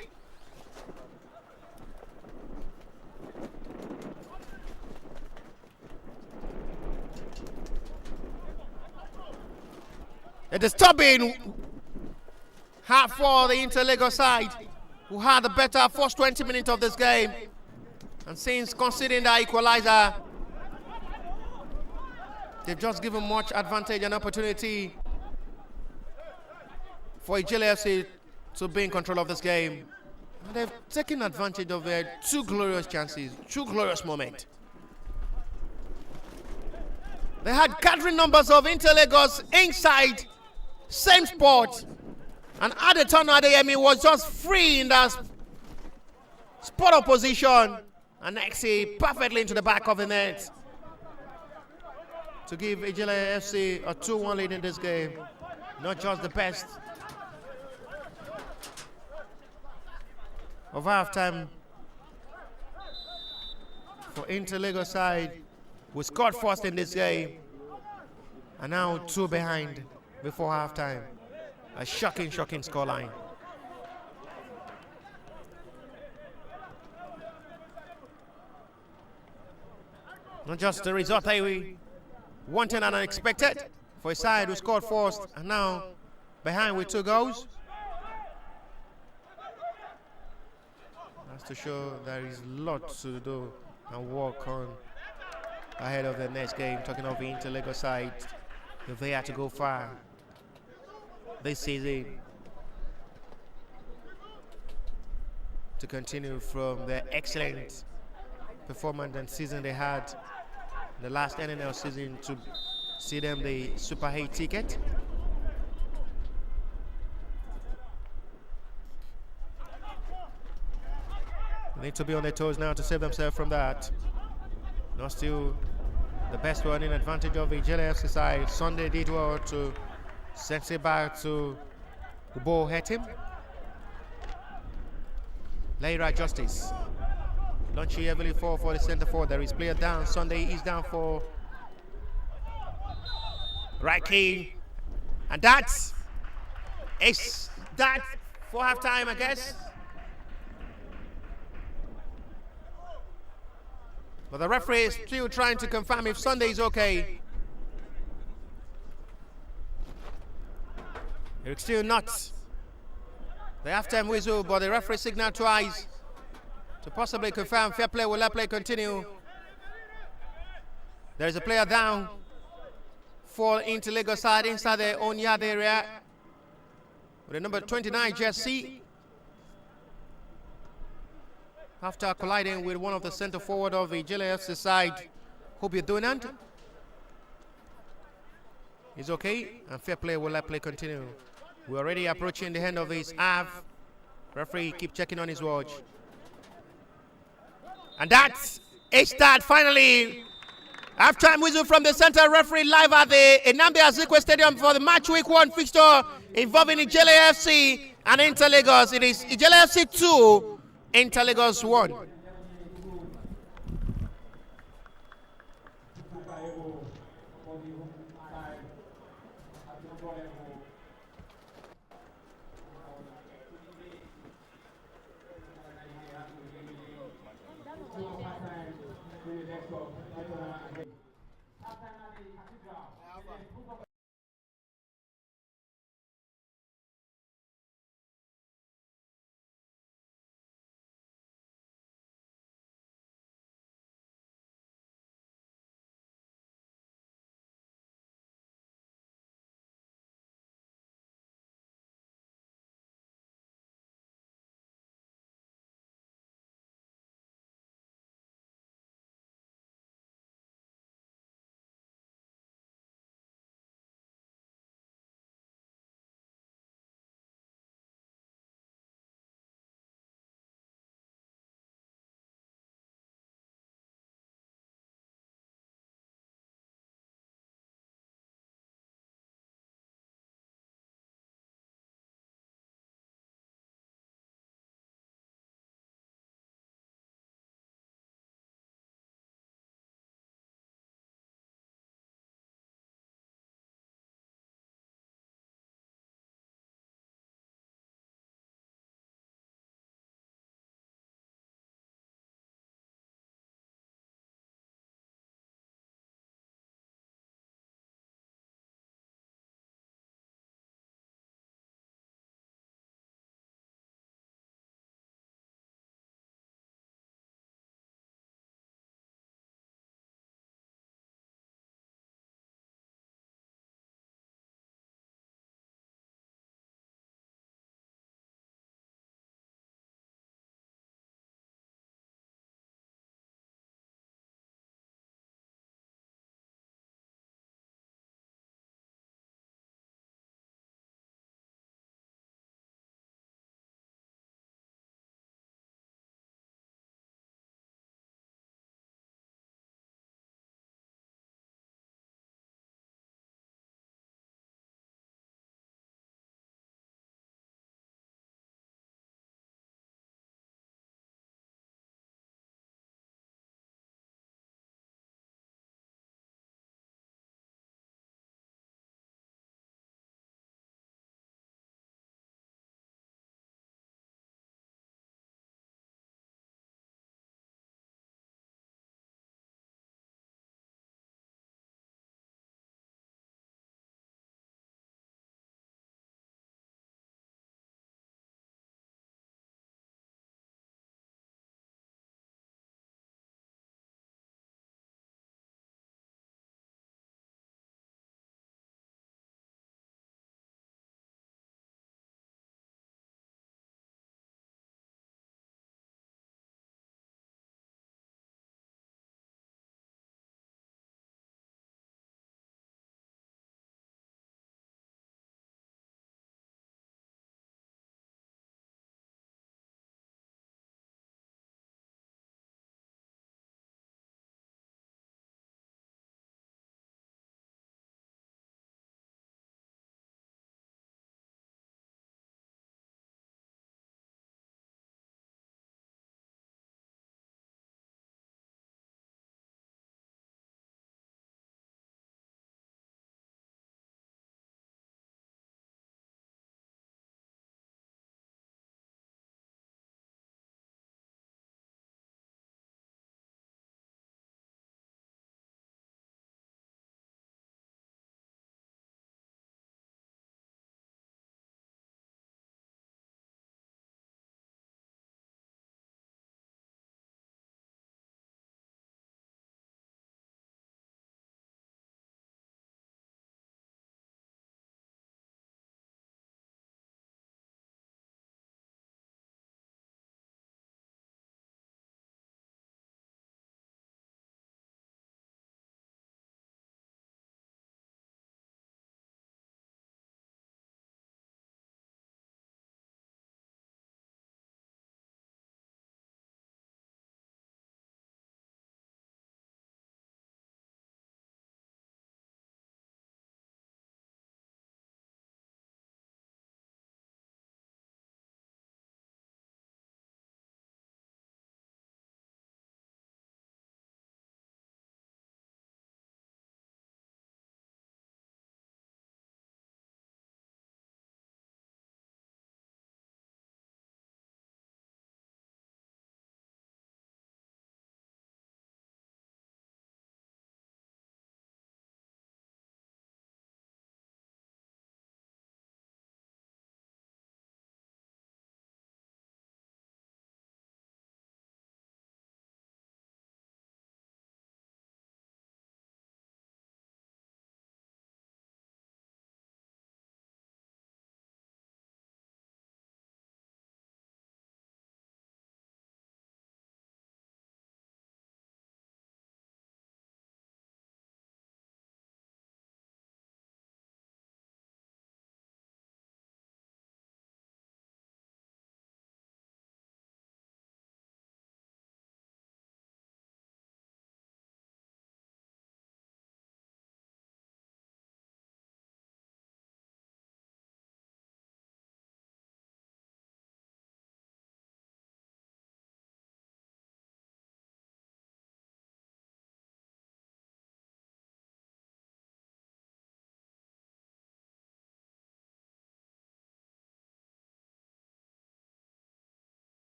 A disturbing half for the Interlagos side, who had the better first 20 minutes of this game. And since conceding the equalizer, they've just given much advantage and opportunity for Ijele FC to be in control of this game. And they've taken advantage of their two glorious chances, two glorious moments. They had gathering numbers of Interlagos inside, same spot. And Adetono Adeyemi was just free in that spot of position. And Nexi perfectly into the back of the net to give Ijele FC a 2-1 lead in this game. Not just the best of halftime for Interlagos side. We scored first in this game and now 2 behind before halftime. A shocking scoreline. Not just the result that we wanted and unexpected for a side who scored first and now behind with 2 goals. That's to show there is lots to do and work on ahead of the next game. Talking of the Interlagos side, if they had to go far this season, to continue from the excellent performance and season they had the last NNL season, to see them the Super 8 ticket. They need to be on their toes now to save themselves from that. Not still the best running advantage of the Ijele FC side. Sunday did well to send it back to the ball hit him. Leira Justice launching heavily for the center forward. There is player down. Sunday is down for right king. And that is that for halftime, I guess. But the referee is still trying to confirm if Sunday is okay. It's still not the halftime whistle, but the referee signaled twice to possibly confirm fair play. Will that play continue? There is a player down for Interlagos side inside their own yard area with the number 29 jersey, after colliding with one of the center forward of the Ijele FC side. Hope you're doing that. He's okay, and fair play. Will that play continue? We're already approaching the end of this half. Referee keep checking on his watch. And that's that finally. Halftime whistle from the center referee live at the Nnamdi Azikiwe Stadium for the match week 1 fixture involving Ijele FC and Interlagos. It is Ijele FC 2, Interlagos 1.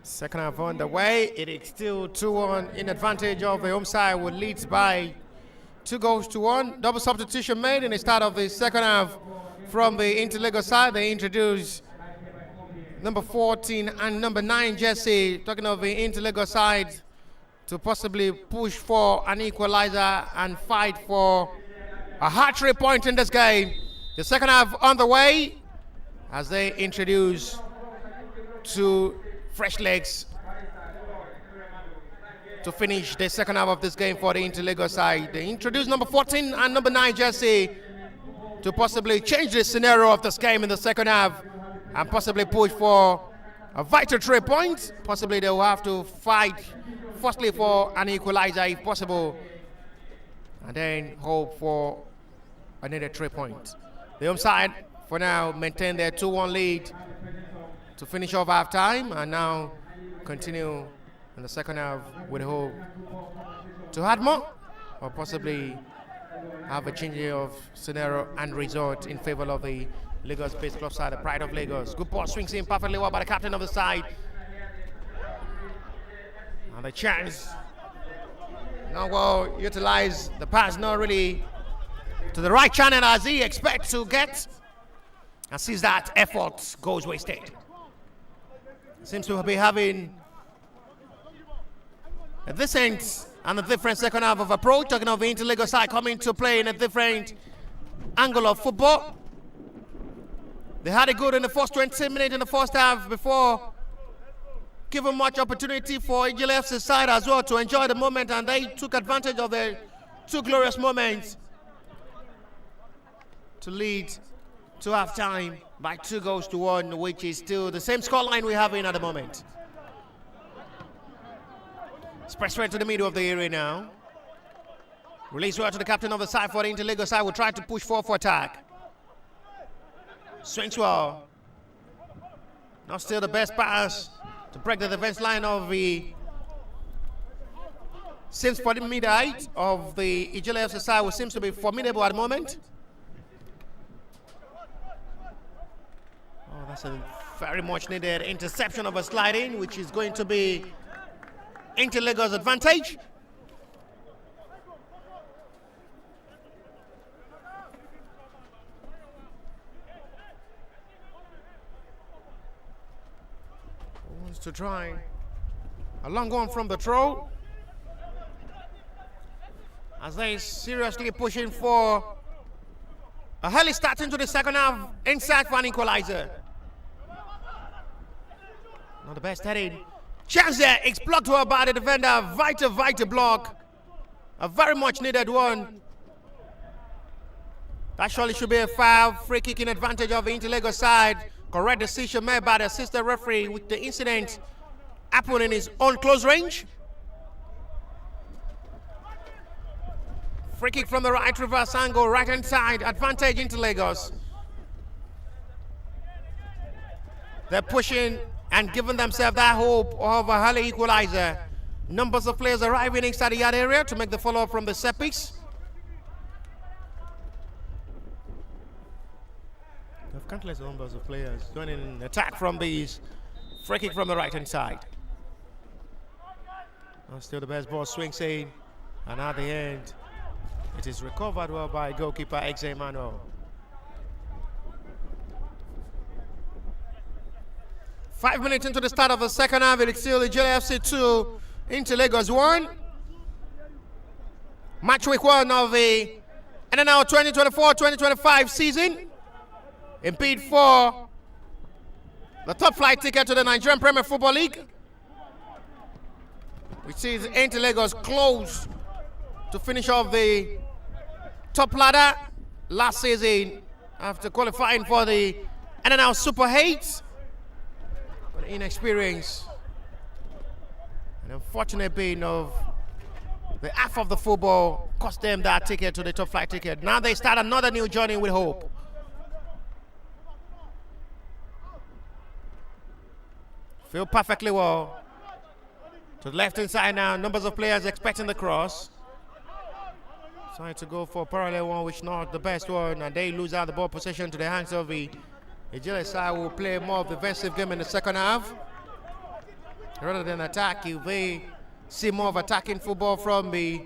Second half on the way. It is still 2-1 in advantage of the home side, with leads by 2-1. Double substitution made in the start of the second half from the Interlagos side. They introduced number 14 and number 9 jersey, talking of the Interlagos side, to possibly push for an equalizer and fight for a hat-trick point in this game. The second half on the way as they introduce two fresh legs to finish the second half of this game for the Interlagos side. They introduce number 14 and number 9 jersey to possibly change the scenario of this game in the second half and possibly push for a vital 3 points. Possibly they will have to fight firstly for an equalizer if possible, and then hope for another 3 points. The home side for now maintain their 2-1 lead to finish off half time, and now continue in the second half with hope to add more or possibly have a change of scenario and result in favor of the Lagos-based club side, the Pride of Lagos. Good ball swings in perfectly well by the captain of the side. And the chance not well utilized. The pass not really to the right channel as he expects to get, and sees that effort goes wasted. Seems to be having a decent and a different second half of approach. Talking of the Interlagos side coming to play in a different angle of football. They had it good in the first 20 minutes in the first half before giving much opportunity for Ijele FC side as well to enjoy the moment, and they took advantage of the two glorious moments to lead to half-time by 2-1, which is still the same scoreline we have in at the moment. Spread straight to the middle of the area now. Release well to the captain of the side for the Interlagos side. Will try to push forward for attack. Swings well. Not still the best pass to break the defense line of the seems for the mid height of the Ijele FC side, which seems to be formidable at the moment. Oh, that's a very much needed interception of a sliding, which is going to be Interlagos' advantage. Wants to try a long one from the throw as they seriously pushing for a early start into the second half inside for an equalizer. Not the best heading. Chance there, it's blocked well by the defender. Vital block. A very much needed one. That surely should be a foul. Free kick in advantage of the Interlagos side. Correct decision made by the assistant referee with the incident happened in his own close range. Free kick from the right reverse angle, right hand side, advantage Interlagos. They're pushing and giving themselves that hope of a early equalizer. Numbers of players arriving inside the yard area to make the follow-up from the set piece. They have countless numbers of players joining in attack from these. Free kick from the right-hand side. Still the best ball swings in, and at the end, it is recovered well by goalkeeper Eze Emmanuel. 5 minutes into the start of the second half, it's still Ijele FC 2, Interlagos 1. Match week 1 of the NNL 2024-2025 season. In bid for the top flight ticket to the Nigerian Premier Football League, which sees Interlagos close to finish off the top ladder. Last season, after qualifying for the NNL Super 8. But inexperience and unfortunate being of the half of the football cost them that ticket to the top flight ticket. Now they start another new journey with hope. Feel perfectly well. To the left hand side now, numbers of players expecting the cross. Trying to go for a parallel one, which not the best one, and they lose out the ball possession to the hands of the Ijele side. Will play more of the defensive game in the second half. Rather than attack, you may see more of attacking football from the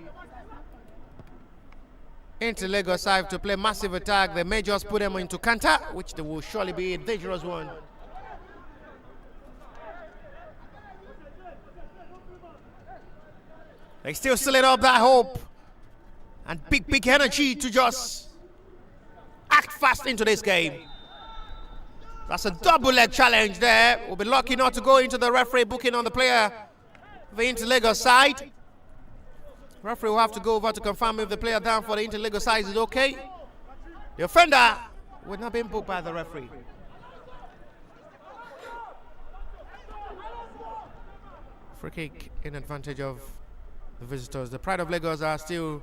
Inter-Lagos side to play massive attack. They may just put them into counter, which they will surely be a dangerous one. They still seal it up that hope and big energy to just act fast into this game. That's a double leg challenge there. We'll be lucky not to go into the referee booking on the player of the Inter-Lagos side. Referee will have to go over to confirm if the player down for the Inter-Lagos side is okay. The offender would not be booked by the referee. Free kick in advantage of the visitors. The Pride of Lagos are still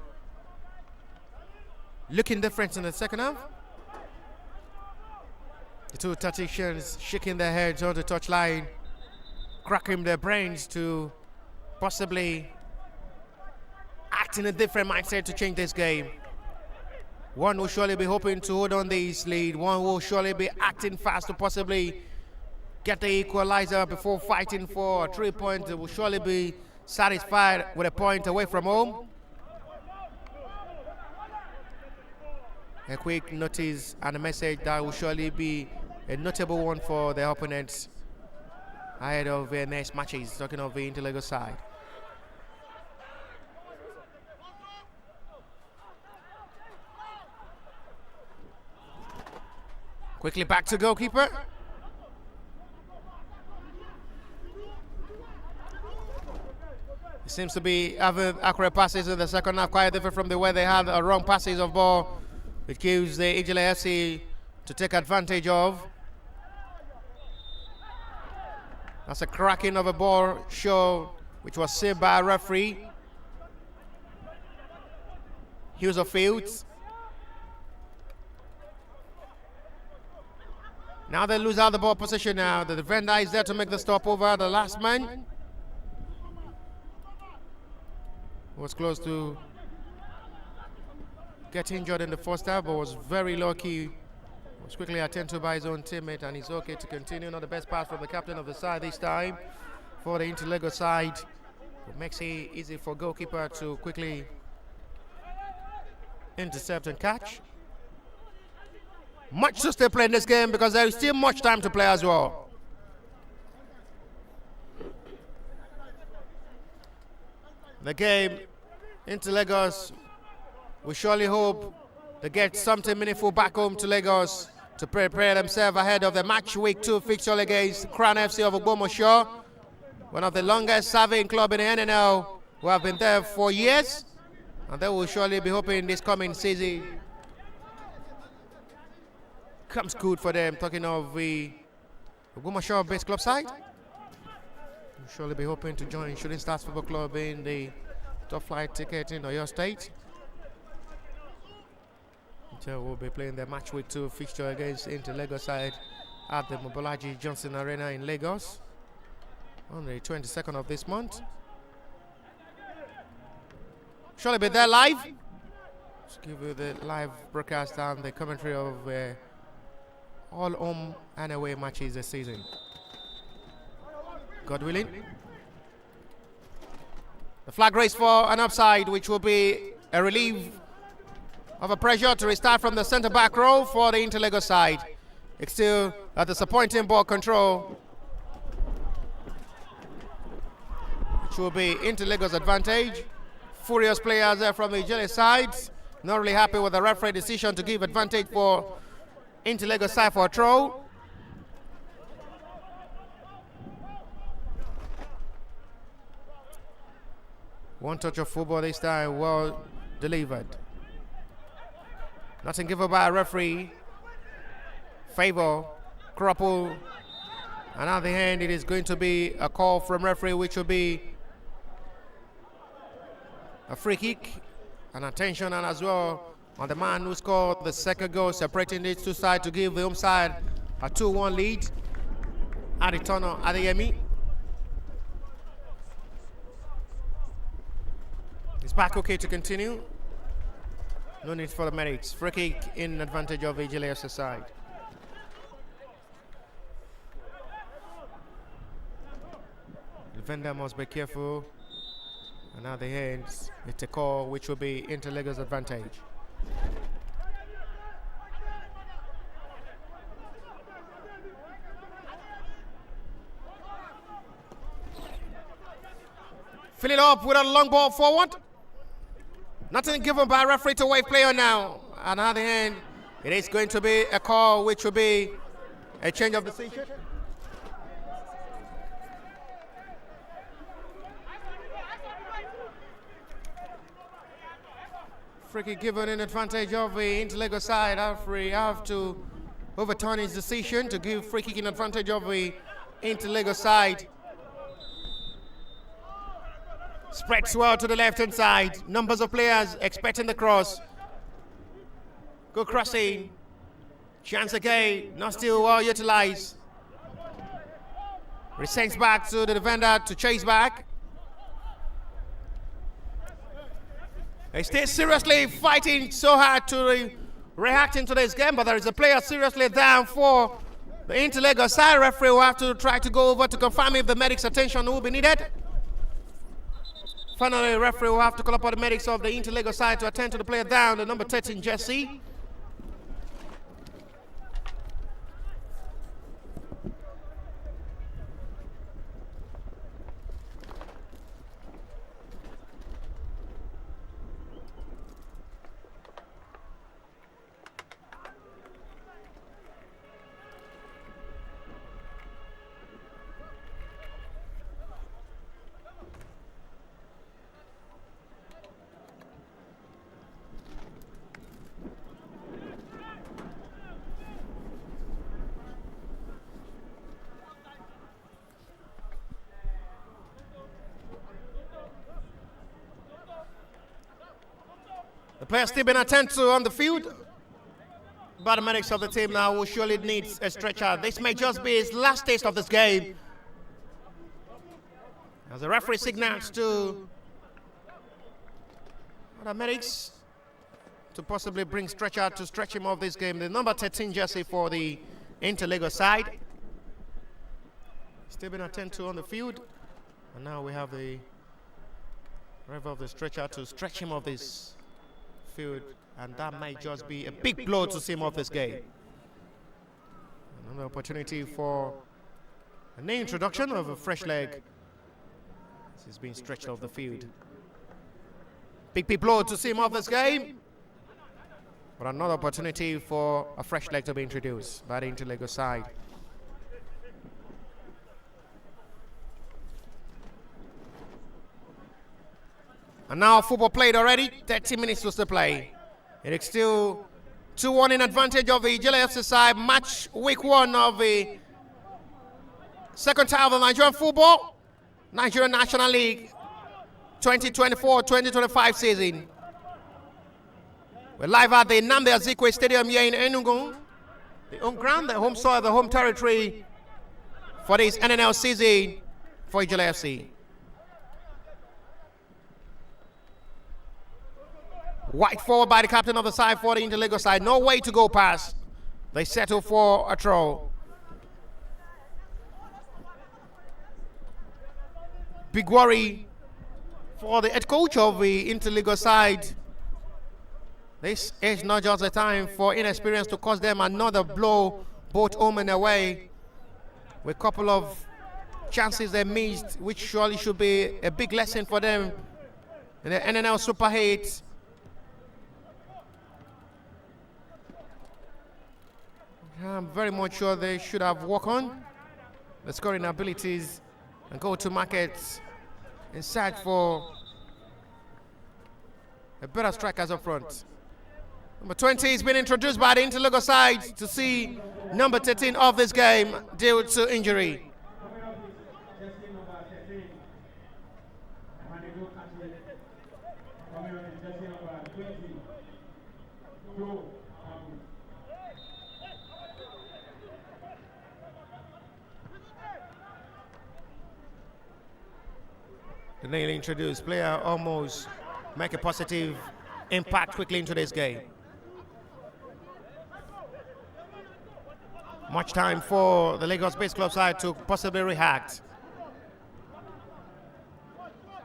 looking different in the second half. The two tacticians shaking their heads on the touchline, cracking their brains to possibly act in a different mindset to change this game. One will surely be hoping to hold on this lead. One will surely be acting fast to possibly get the equalizer before fighting for a 3 point. They will surely be satisfied with a point away from home. A quick notice and a message that will surely be a notable one for the opponents ahead of their next matches, talking of the Inter-Lagos side. Quickly back to goalkeeper. He seems to be having accurate passes in the second half, quite different from the way they had wrong passes of ball, which gives the Ijele FC to take advantage of. That's a cracking of a ball show, which was saved by a referee. Here's a field. Now they lose out the ball position now. The defender is there to make the stop over the last man. Was close to get injured in the first half, but was very lucky. Was quickly attended to by his own teammate, and he's okay to continue. Not the best pass from the captain of the side this time for the Inter-Lagos side. It makes it easy for goalkeeper to quickly intercept and catch. Much to still play in this game because there is still much time to play as well. The game, Inter-Lagos, we surely hope they get something meaningful back home to Lagos to prepare themselves ahead of the match week 2 fixture against Crown FC of Ogbomoso, one of the longest serving club in the NNL, who have been there for years, and they will surely be hoping this coming season comes good for them. Talking of the Ogbomoso based club side, we'll surely be hoping to join Shooting Stars Football Club in the top flight ticket in Oyo State. We'll be playing the match week 2 fixture against Inter-Lagos side at the Mobolaji Johnson Arena in Lagos on the 22nd of this month. Surely be there live. Just give you the live broadcast and the commentary of all home and away matches this season, God willing. The flag raised for an offside, which will be a relief of a pressure to restart from the centre back row for the Inter-Lagos side. It's still a disappointing ball control, which will be Inter-Lagos advantage. Furious players there from the Ijele side, not really happy with the referee decision to give advantage for Inter-Lagos side for a throw. One touch of football this time, well delivered. Nothing given by a referee. favor Crupple. And at the end, it is going to be a call from referee, which will be a free kick. And attention, and as well on the man who scored the second goal, separating these two sides to give the home side a 2-1 lead. Aditono Adeyemi. It's back okay to continue. No need for the medics. Free kick in advantage of Ijele FC side. The defender must be careful. And now the hands, it's a call which will be into Lagos advantage. Fill it up with a long ball forward. Nothing given by referee to wave player now. And at the end, it is going to be a call which will be a change of decision. Free kick given in advantage of the Interlagos side. Referee have to overturn his decision to give free kick in advantage of the Interlagos side. Spreads well to the left-hand side. Numbers of players expecting the cross. Good crossing. Chance again. Not still well utilized. Resends back to the defender to chase back. They stay seriously fighting so hard to react into this game, but there is a player seriously down for the Interlagos side. Referee will have to try to go over to confirm if the medics' attention will be needed. Finally, the referee will have to call upon the medics of the Interlagos side to attend to the player down, the number 13 jersey. The players still been attended to on the field, but the medics of the team now will surely need a stretcher. This may just be his last taste of this game, as the referee signals to the medics to possibly bring stretcher to stretch him off this game. The number 13 jersey for the Interlagos side. Still been attended to on the field, and now we have the referee of the stretcher to stretch him off this field, and that might just be a big blow to see him off this game. Another opportunity for an introduction of a fresh leg. This is being stretched off the field. Big blow to see him off this game, but another opportunity for a fresh leg to be introduced by the Interlagos side. And now football played already, 30 minutes was to play. It is still 2-1 in advantage of the Ijele FC side. Match week 1 of the second tier of the Nigerian football, Nigerian National League 2024-2025 season. We're live at the Nnamdi Azikiwe Stadium here in Enugu. The home ground, the home soil, the home territory for this NNL season for Ijele FC. White forward by the captain of the side for the Interlagos side. No way to go past. They settle for a throw. Big worry for the head coach of the Interlagos side. This is not just a time for inexperience to cost them another blow, both home and away. With a couple of chances they missed, which surely should be a big lesson for them in the NNL Super 8. I'm very much sure they should have worked on the scoring abilities and go to markets in search for a better strikers up front. Number 20 is being introduced by the Inter-Lagos side to see number 13 of this game due to injury. The newly introduced player almost make a positive impact quickly into this game. Much time for the Lagos-based club side to possibly react.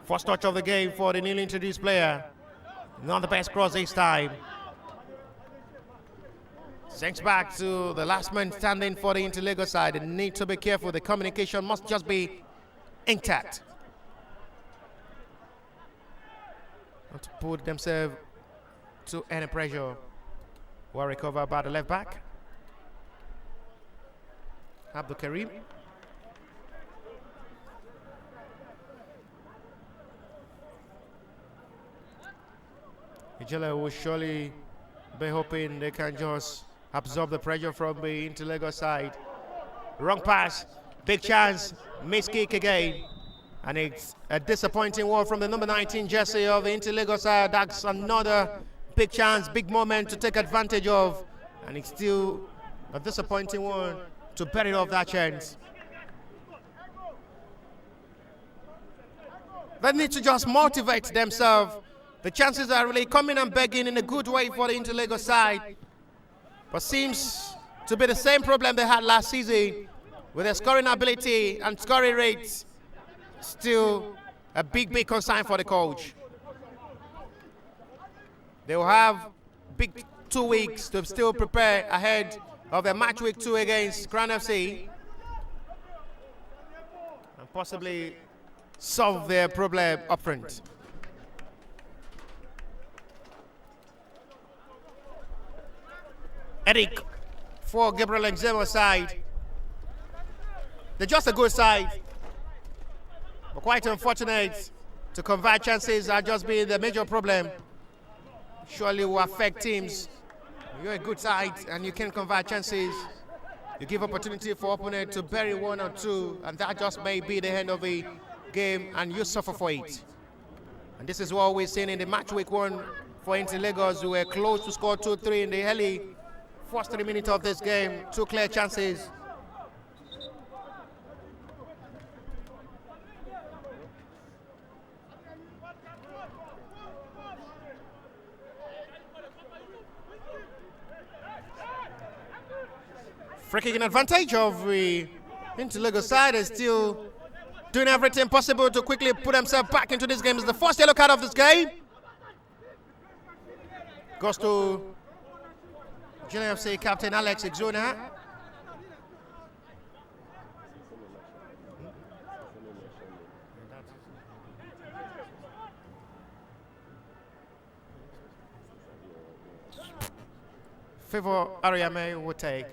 First touch of the game for the newly introduced player. Not the best cross this time. Thanks back to the last man standing for the Inter-Lagos side. They need to be careful. The communication must just be intact. Not to put themselves to any pressure. Well recovered by the left back. Abdul Karim. Ijele will surely be hoping they can just absorb the pressure from the Inter-Lagos side. Wrong pass, big chance, miss kick again. And it's a disappointing one from the number 19 jersey of the Inter-Lagos side. That's another big chance, big moment to take advantage of. And it's still a disappointing one to bury off that chance. They need to just motivate themselves. The chances are really coming and begging in a good way for the Inter-Lagos side. But seems to be the same problem they had last season with their scoring ability and scoring rates. Still a big concern for the coach. They will have big 2 weeks to still prepare ahead of the match week 2 against Grand FC and possibly solve their problem up front. Eric for Gabriel Nzemo's side. They're just a good side. But quite unfortunate to convert chances are just being the major problem. Surely will affect teams. You're a good side and you can convert chances. You give opportunity for opponent to bury 1 or 2, and that just may be the end of the game and you suffer for it. And this is what we're seeing in the match week 1 for Inter-Lagos, who were close to score 2-3 in the early first 3 minutes of this game. 2 clear chances. Free kick in advantage of the Inter-Lagos side is still doing everything possible to quickly put themselves back into this game. It's the first yellow card of this game. Goes to Ijele FC captain Alex Exona. Favor Ariame will take.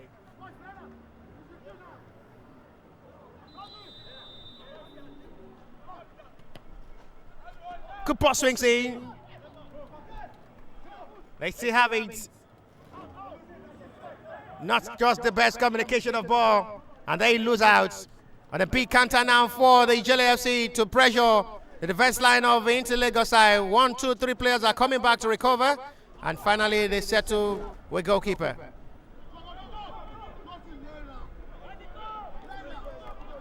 Good pass swings in. They still have it. Not just the best communication of ball, and they lose out. And a big counter now for the Ijele FC to pressure the defense line of the Inter-Lagos side. 1, 2, 3 players are coming back to recover, and finally they settle with goalkeeper.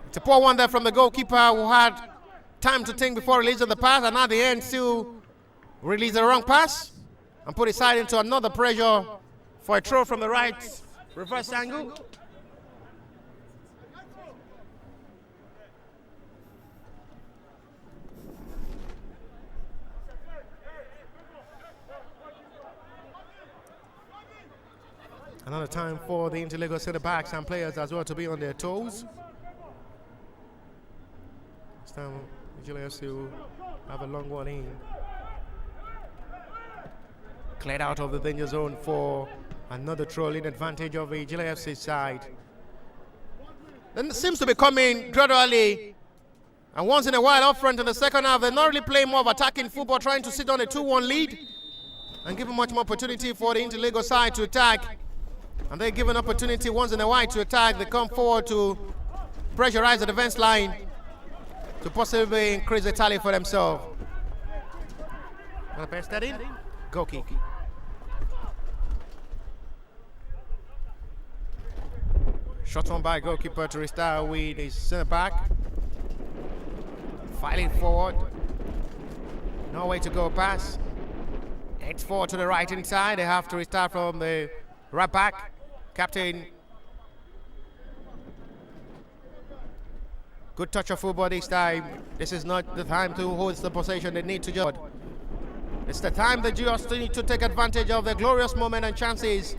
It's a poor one there from the goalkeeper, who had time to think before releasing the pass, and at the end still release the wrong pass and put his side into another pressure for a throw from the right reverse angle. Another time for the Inter-Lagos center backs and players as well to be on their toes. This time Ijele FC will have a long one in. Cleared out of the danger zone for another trolling advantage of the Ijele FC side. Then it seems to be coming gradually, and once in a while up front in the second half, they're not really playing more of attacking football, trying to sit on a 2-1 lead. and giving much more opportunity for the Inter-Lagos side to attack. And they give an opportunity once in a while to attack. They come forward to pressurize the defense line to possibly increase the tally for themselves. Goal kick. Shot on by goalkeeper to restart with his centre back. Filing forward. No way to go pass. It's forward to the right hand side. They have to restart from the right back. Captain. Good touch of football this time. This is not the time to hold the possession. They need to just. It's the time that you just need to take advantage of the glorious moment and chances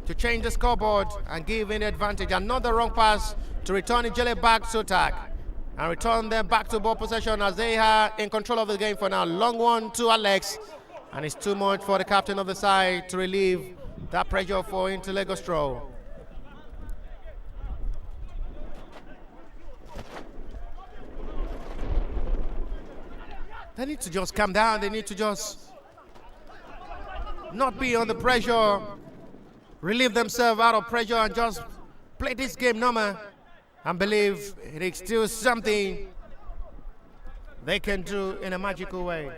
to change the scoreboard and give in the advantage. Another wrong pass to return Ijele back to attack and return them back to ball possession as they are in control of the game for now. Long one to Alex, and it's too much for the captain of the side to relieve that pressure for Inter-Lagos throw. They need to just calm down. They need to just not be under pressure, relieve themselves out of pressure and just play this game normal and believe it is still something they can do in a magical way.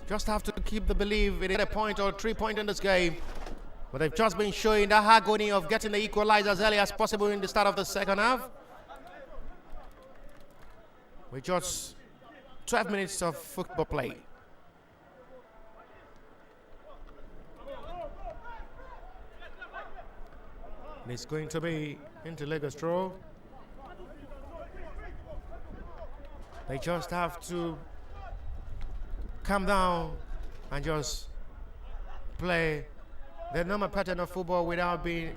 Just have to keep the belief. It is a point or 3 points in this game, but they've just been showing the agony of getting the equalizer as early as possible in the start of the second half. We just 12 minutes of football play. It's going to be Inter-Lagos throw. They just have to calm down and just play the normal pattern of football without being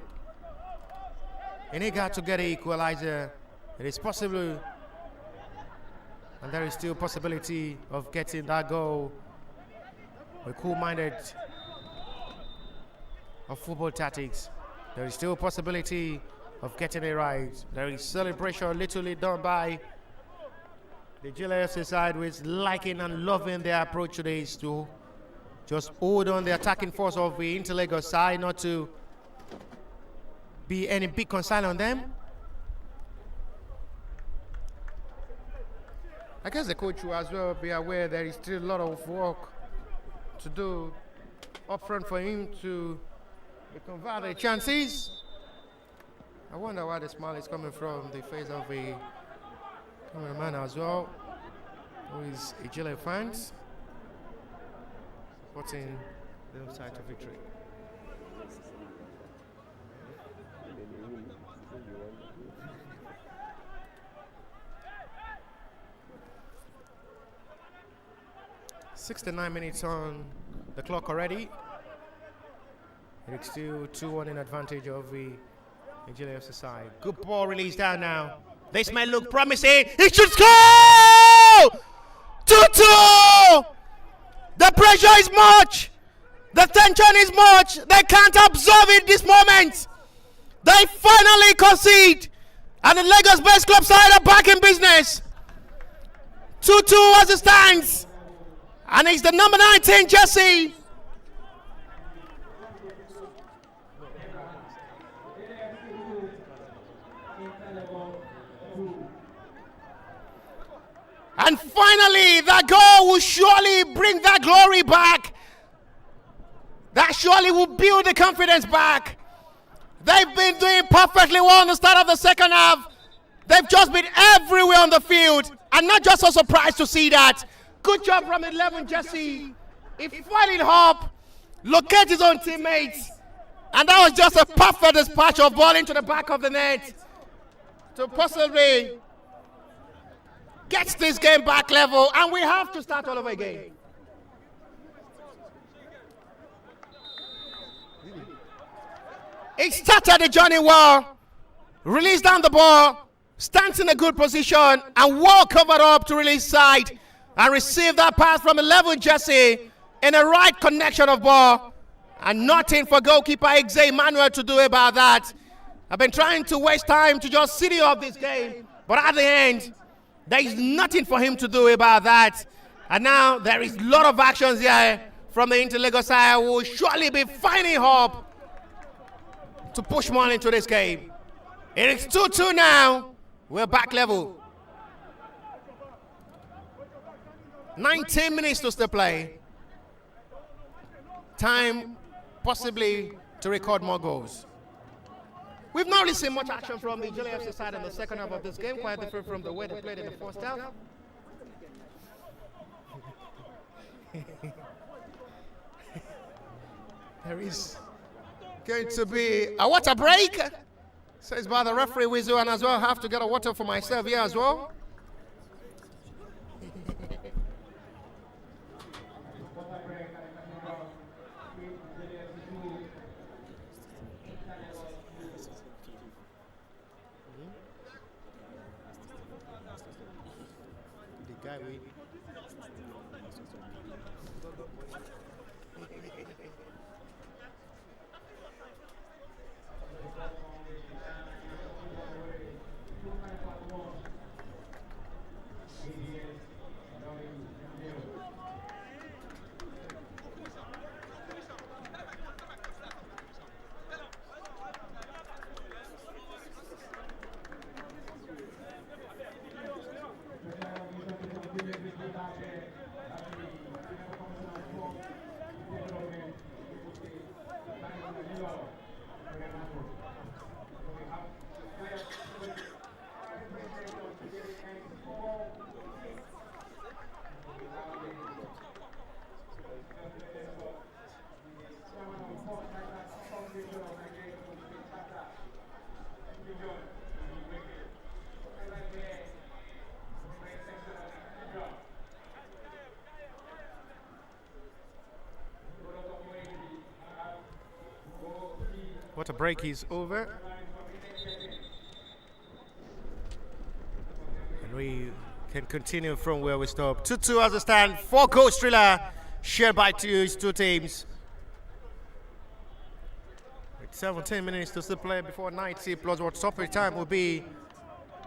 in eager to get an equalizer. It is possible, and there is still possibility of getting that goal with cool-minded of football tactics. There is still possibility of getting it right. There is celebration literally done by the Ijele FC side, with liking and loving their approach to this, to just hold on the attacking force of the Inter-Lagos side, not to be any big concern on them. I guess the coach will as well be aware there is still a lot of work to do up front for him to convert the chances. I wonder why the smile is coming from the face of the cameraman as well, who is Ijele fans supporting the side of victory. "69 minutes on the clock already. It's still 2-1 in advantage of the Ijele FC side. Good ball released down now. This may look promising. It should score! 2-2! The pressure is much. The tension is much. They can't absorb it this moment. They finally concede. And the Lagos-based club side are back in business. 2-2 as it stands. And it's the number 19 jersey. And finally, that goal will surely bring that glory back. That surely will build the confidence back. They've been doing perfectly well in the start of the second half. They've just been everywhere on the field. And not just so surprised to see that. Good job from 11 jersey. He followed up, located his own teammates. And that was just a perfect dispatch of ball into the back of the net to possibly gets this game back level, and we have to start all over again. It started the journey well, released down the ball, stands in a good position, and well covered up to release side, and receive that pass from 11 jersey in a right connection of ball, and nothing for goalkeeper Ixay Manuel to do about that. I've been trying to waste time to just city up this game, but at the end, there is nothing for him to do about that. And now there is a lot of actions here from the Inter-Lagos side. Will surely be finding hope to push more into this game. It is 2-2 now. We're back level. 19 minutes to still play. Time possibly to record more goals. We've not really seen much action from the Ijele FC side in the second half of this game, quite different from the way they played in the first half. There is going to be a water break. Says by the referee whistle, and as well have to get a water for myself here as well. The guy we water break is over. And we can continue from where we stopped. 2-2 as a stand. 4-goal thriller shared by two teams. With 17 minutes to still play before 90 plus what stoppage time will be.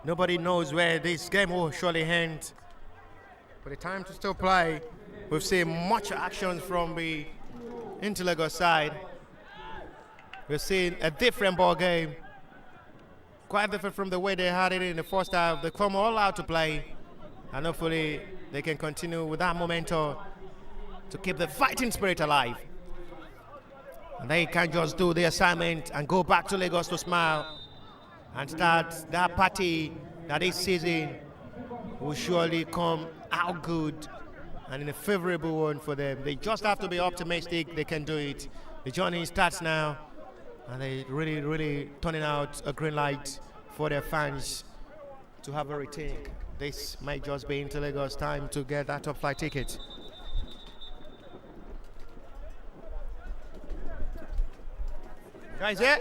Nobody knows where this game will surely end. But the time to still play, we've seen much action from the Inter-Lagos side. We're seeing a different ball game, quite different from the way they had it in the first half. They come all out to play, and hopefully they can continue with that momentum to keep the fighting spirit alive. And they can just do the assignment and go back to Lagos to smile and start that party that this season will surely come out good and in a favorable one for them. They just have to be optimistic. They can do it. The journey starts now. And they really turning out a green light for their fans to have a retake. This might just be Inter-Lagos time to get that top flight ticket. Guys, yeah?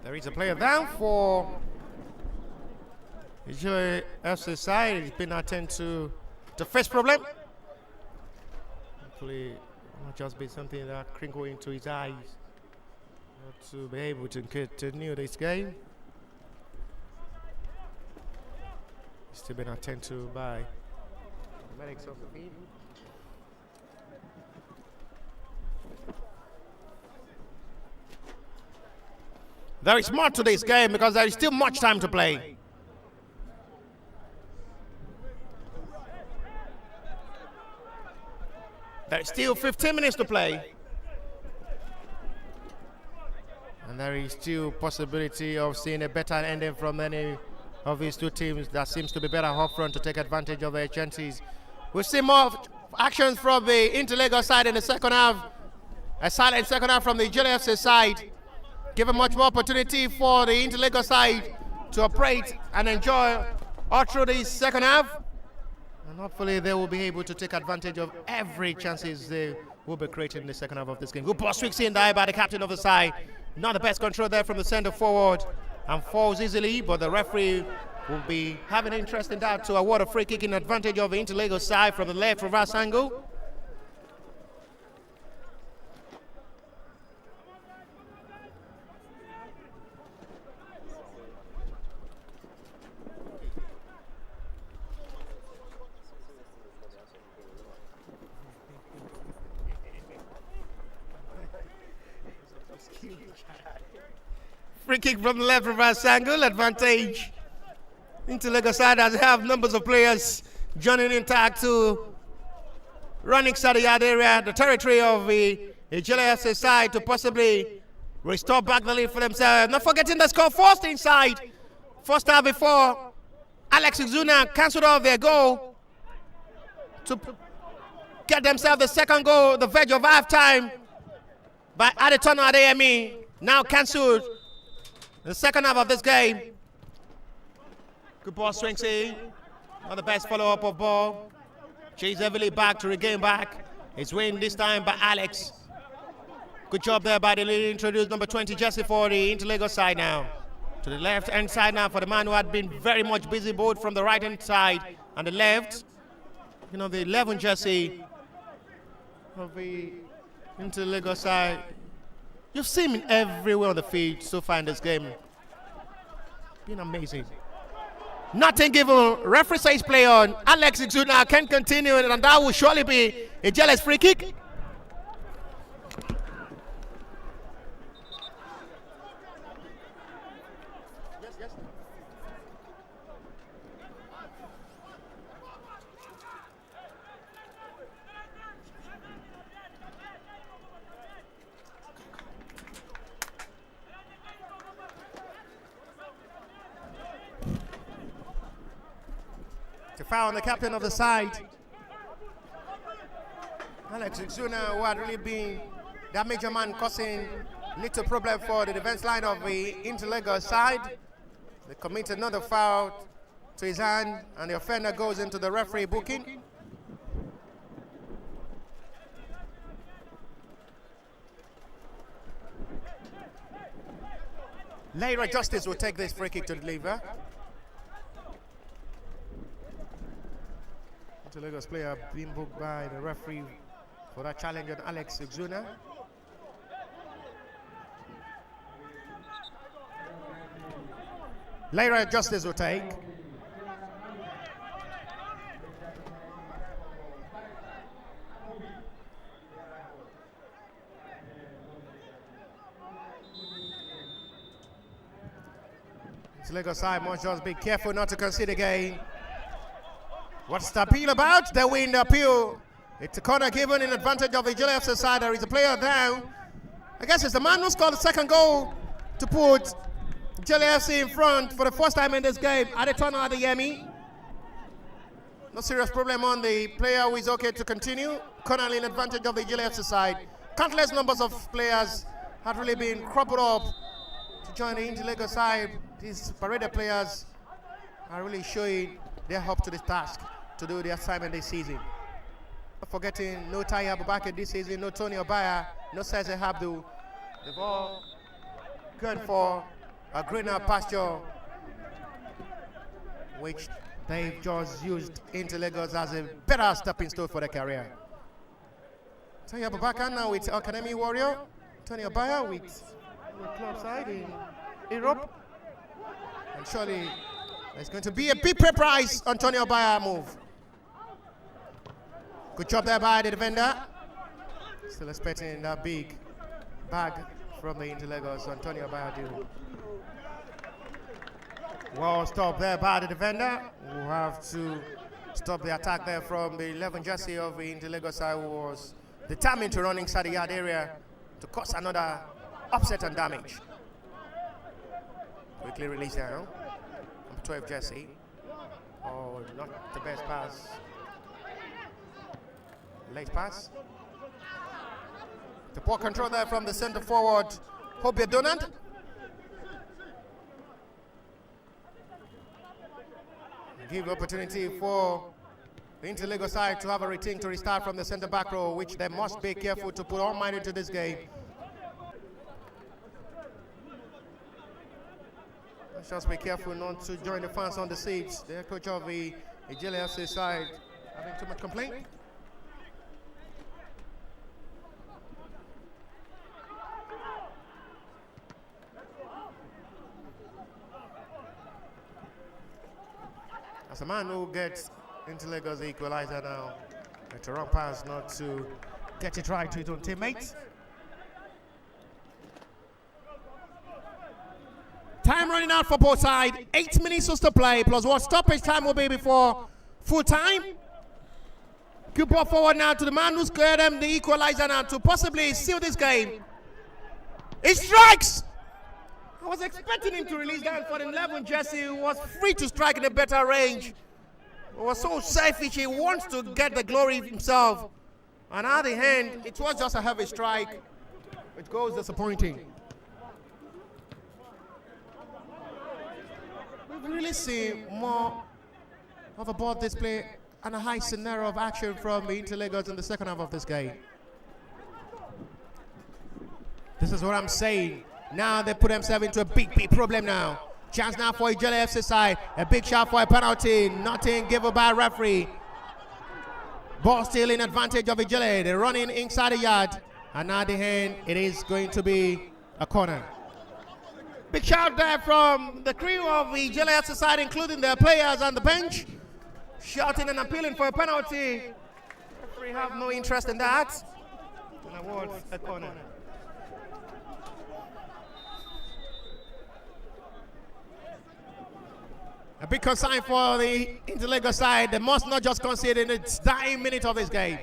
There is a player down for Ijele FC side. He's been attending to the first problem. Hopefully, it might just be something that crinkle into his eyes not to be able to continue this game. He's still been attended to by the medics of the field. There is more to this game because there is still much time to play. There is still 15 minutes to play. And there is still possibility of seeing a better ending from any of these two teams that seems to be better up front to take advantage of their chances. We've seen more actions from the Inter-Lagos side in the second half. A silent second half from the Ijele FC side. Given much more opportunity for the Inter-Lagos side to operate and enjoy all through this second half. And hopefully they will be able to take advantage of every chances they will be creating in the second half of this game. Good ball swings in there by the captain of the side. Not the best control there from the center forward, and falls easily, but the referee will be having interest in that to award a free kick in advantage of the Inter-Lagos side from the left reverse angle. Free kick from the left reverse angle, advantage Inter-Lagos side as they have numbers of players joining in tag to run inside the yard area, the territory of the Ijele FC side to possibly restore back the lead for themselves. Not forgetting the score forced inside. First half before Alex Ixuna cancelled off their goal to get themselves the second goal, the verge of half-time by Adetono Adeyemi, now cancelled the second half of this game. Good ball swings in. Not the best follow-up of ball. Chase heavily back to regain back. It's win this time by Alex. Good job there by the newly introduced number 20 jersey for the Inter-Lagos side now. To the left-hand side now for the man who had been very much busy both from the right-hand side and the left. You know, the 11 jersey of the Inter-Lagos side. You've seen him everywhere on the field so far in this game. Been amazing. Nothing given. Referee says play on. Alex Ixuna can continue, and that will surely be a jealous free kick. To foul on the captain of the side. Alex Ixuna, who had really been that major man causing little problem for the defense line of the Inter-Lagos side. They committed another foul to his hand, and the offender goes into the referee booking. Lyra Justice will take this free kick to deliver. Inter-Lagos player being booked by the referee for that challenge on Alex Ixuna. Lyra Justice will take. Inter-Lagos side must just be careful not to concede again. What's the appeal about? They win the appeal. It's a corner given in advantage of the Ijele FC side. There is a player down. I guess it's the man who scored the second goal to put Ijele FC in front for the first time in this game. Adetono Adeyemi. No serious problem on the player who is okay to continue. Corner in advantage of the Ijele FC side. Countless numbers of players have really been crumpled up to join the Inter-Lagos side. These paraded players are really showing their up to this task to do the assignment this season. Not forgetting no Tai Abubakar this season, no Tony Obaya, no Seze Abdul. They've all gone for a greener pasture, which they've just used Inter-Lagos as a better stepping stone for their career. Tony Abubakar now with Academy Warrior, Tony Obaya with the club side in Europe. And surely there's going to be a big prize on Tony Obaya move. Good job there by the defender. Still expecting that big bag from the Inter-Lagos on Tony Obaya deal. Well, stop there by the defender. We'll have to stop the attack there from the 11 jersey of the Inter-Lagos side, who was determined to run inside the yard area to cause another upset and damage. Quickly release now. Number 12 jersey. Oh, not the best pass. Late pass. The poor control there from the center forward, Hobie Donald. Give opportunity for the Inter-Lagos side to have a routine to restart from the centre-back row, which they must be careful to put all mind into this game. Let's just be careful not to join the fans on the seats. The coach of the Ijele FC side having too much complaint. As a man who gets into Lagos the equalizer now, it's a wrong pass not to get it right to his own teammates. Time running out for both sides. 8 minutes to play, plus what stoppage time will be before full time. Good ball forward now to the man who scored them the equalizer now to possibly seal this game. He strikes! I was expecting him to release that for the 11 jersey, who was free to strike in a better range. He was so selfish, he wants to get the glory himself. And at the end, it was just a heavy strike, which goes disappointing. We've really seen more of a ball display and a high scenario of action from the Inter-Lagos in the second half of this game. This is what I'm saying. Now they put themselves into a big problem now. Chance now for Ijele FC side. A big shot for a penalty. Nothing given by referee. Ball still in advantage of Ijele. They're running inside the yard. And at the end, it is going to be a corner. Big shout there from the crew of the Ijele FC side, including their players on the bench. Shouting and appealing for a penalty. Referee have no interest in that. And awards a corner. A big concern for the Inter-Lagos side. They must not just concede in its dying minute of this game.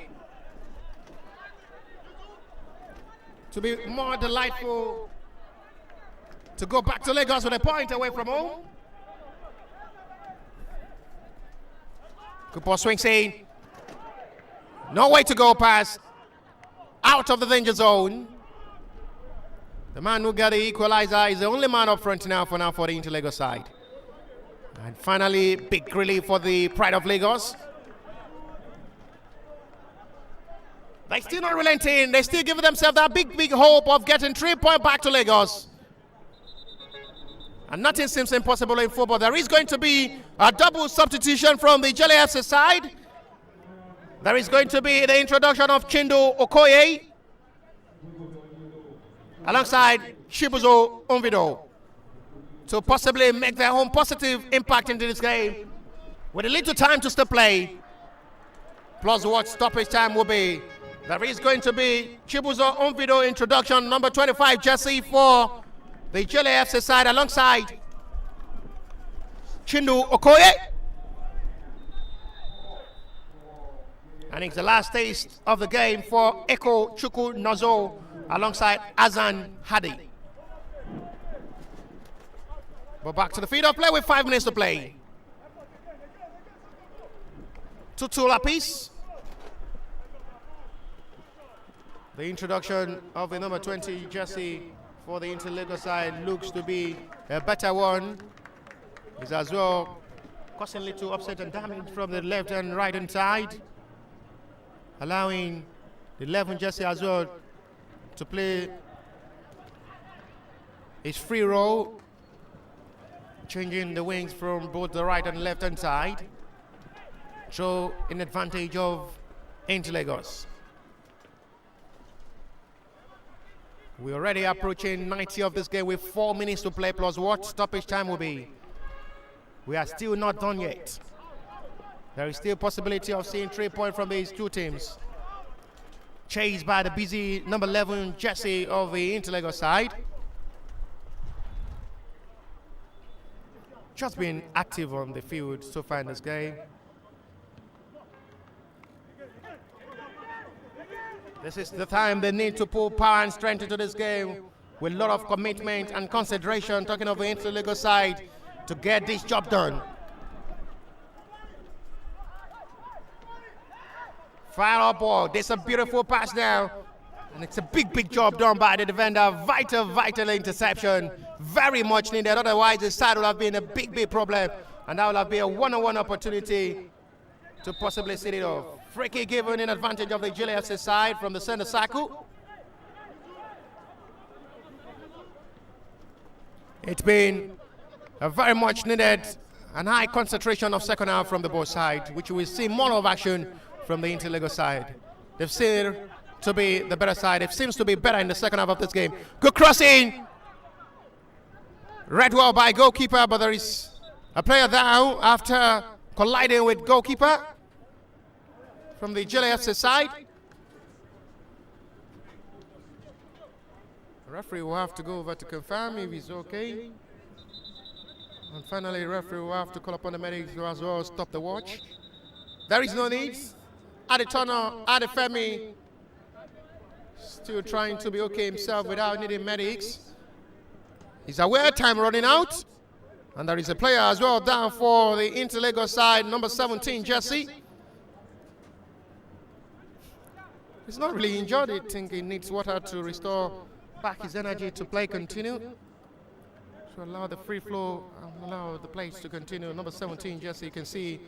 To be more delightful, to go back to Lagos with a point away from home. Good ball swings in. No way to go past. Out of the danger zone. The man who got the equalizer is the only man up front now for the Inter-Lagos side. And finally, big relief for the pride of Lagos. They're still not relenting. They still give themselves that big hope of getting 3 points back to Lagos. And nothing seems impossible in football. There is going to be a double substitution from the Ijele FC side. There is going to be the introduction of Chindu Okoye alongside Chibuzo Onvido, to possibly make their own positive impact into this game with a little time to still play, plus what stoppage time will be. There is going to be Chibuzo Onvido introduction, number 25 jersey for the Ijele FC side, alongside Chindu Okoye. And it's the last taste of the game for Eko Chukwu Nozo alongside Azan Hadi. But back to the field of play with 5 minutes to play. 2-2 apiece. The introduction of the number 20 jersey for the Inter-Lagos side looks to be a better one. It's as well causing little upset and damage from the left and right hand side, allowing the 11 jersey as well to play his free role, changing the wings from both the right and left hand side, so in advantage of Inter-Lagos. We're already approaching 90 of this game with 4 minutes to play, plus what stoppage time will be. We are still not done yet. There is still possibility of seeing 3 points from these two teams. Chased by the busy number 11 jersey of the Inter-Lagos side. Just been active on the field so far in this game. This is the time they need to put power and strength into this game with a lot of commitment and concentration, talking of the Inter-Lagos side, to get this job done. Fire up ball. There's a beautiful pass now. And it's a big job done by the defender. Vital interception. Very much needed. Otherwise, the side would have been a big problem. And that would have been a one-on-one opportunity to possibly set it off. Free kick given in advantage of the Ijele FC side from the center circle. It's been a very much needed and high concentration of second half from the both sides, which we see more of action from the Inter-Lagos side. They've seen to be the better side. It seems to be better in the second half of this game. Good crossing. Read well by goalkeeper, but there is a player down after colliding with goalkeeper from the Ijele FC side. The referee will have to go over to confirm if he's okay. And finally, the referee will have to call upon the medics to as well stop the watch. There is no need. Adetona, Adefemi, still trying to be okay himself without needing medics. He's aware time running out. And there is a player as well down for the Inter-Lagos side, number 17 jersey. He's not really injured. I think he needs water to restore back his energy to play continue. To allow the free flow and allow the plays to continue. Number 17 jersey, you can see,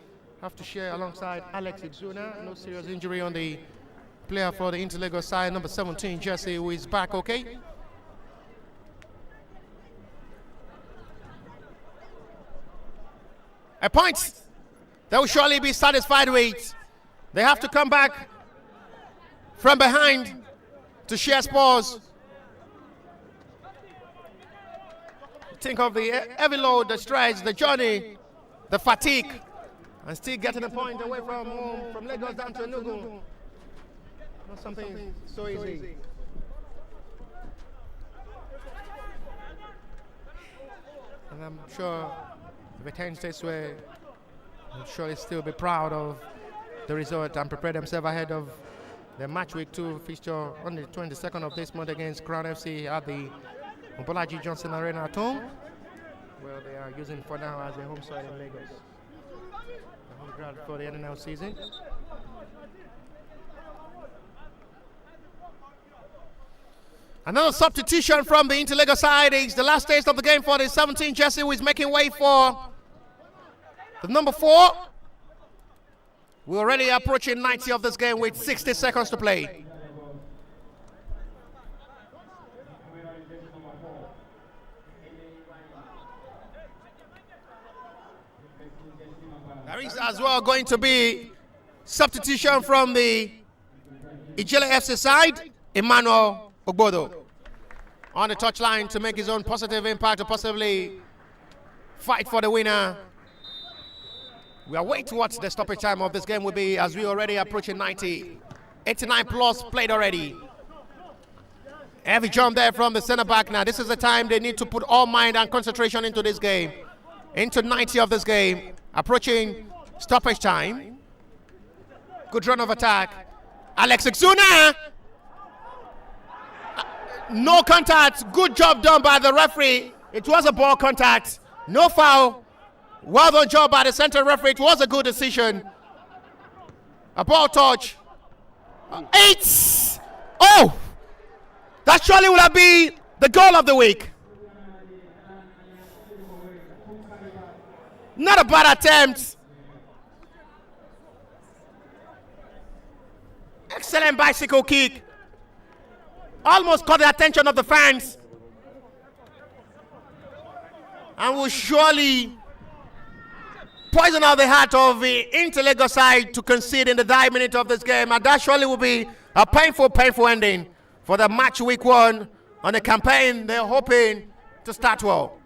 have to share alongside Alex Ixuna. No serious injury on the player for the Inter-Lagos side, number 17 jersey, who is back okay. A point they will surely be satisfied with. They have to come back from behind to share spoils. Think of the heavy load, the stress, the journey, the fatigue, and still getting a point away from home, from Lagos down to Enugu. Not something so easy. And I'm sure if it ends this way, I'm sure they'll still be proud of the result and prepare themselves ahead of the match week 2 fixture on the 22nd of this month against Crown FC at the Mbolaji Johnson Arena at home, where they are using for now as a home side in Lagos. The home ground for the NNL season. Another substitution from the Inter-Lagos side is the last taste of the game for the 17 jersey, who is making way for the number 4. We're already approaching 90 of this game with 60 seconds to play. There is as well going to be substitution from the Ijele FC side, Emmanuel Ogbodo, on the touchline to make his own positive impact to possibly fight for the winner. We are waiting what the stoppage time of this game will be, as we already approaching 90. 89 plus played already. Heavy jump there from the center back. Now this is the time they need to put all mind and concentration into this game, into 90 of this game. Approaching stoppage time. Good run of attack. Alex Ixuna. No contact. Good job done by the referee. It was a ball contact. No foul. Well done job by the center referee. It was a good decision. A ball touch. 8. Oh! That surely will have been the goal of the week. Not a bad attempt. Excellent bicycle kick. Almost caught the attention of the fans. And will surely poison out the heart of the Inter-Lagos side to concede in the 9th minute of this game. And that surely will be a painful ending for the match week 1 on the campaign they're hoping to start well.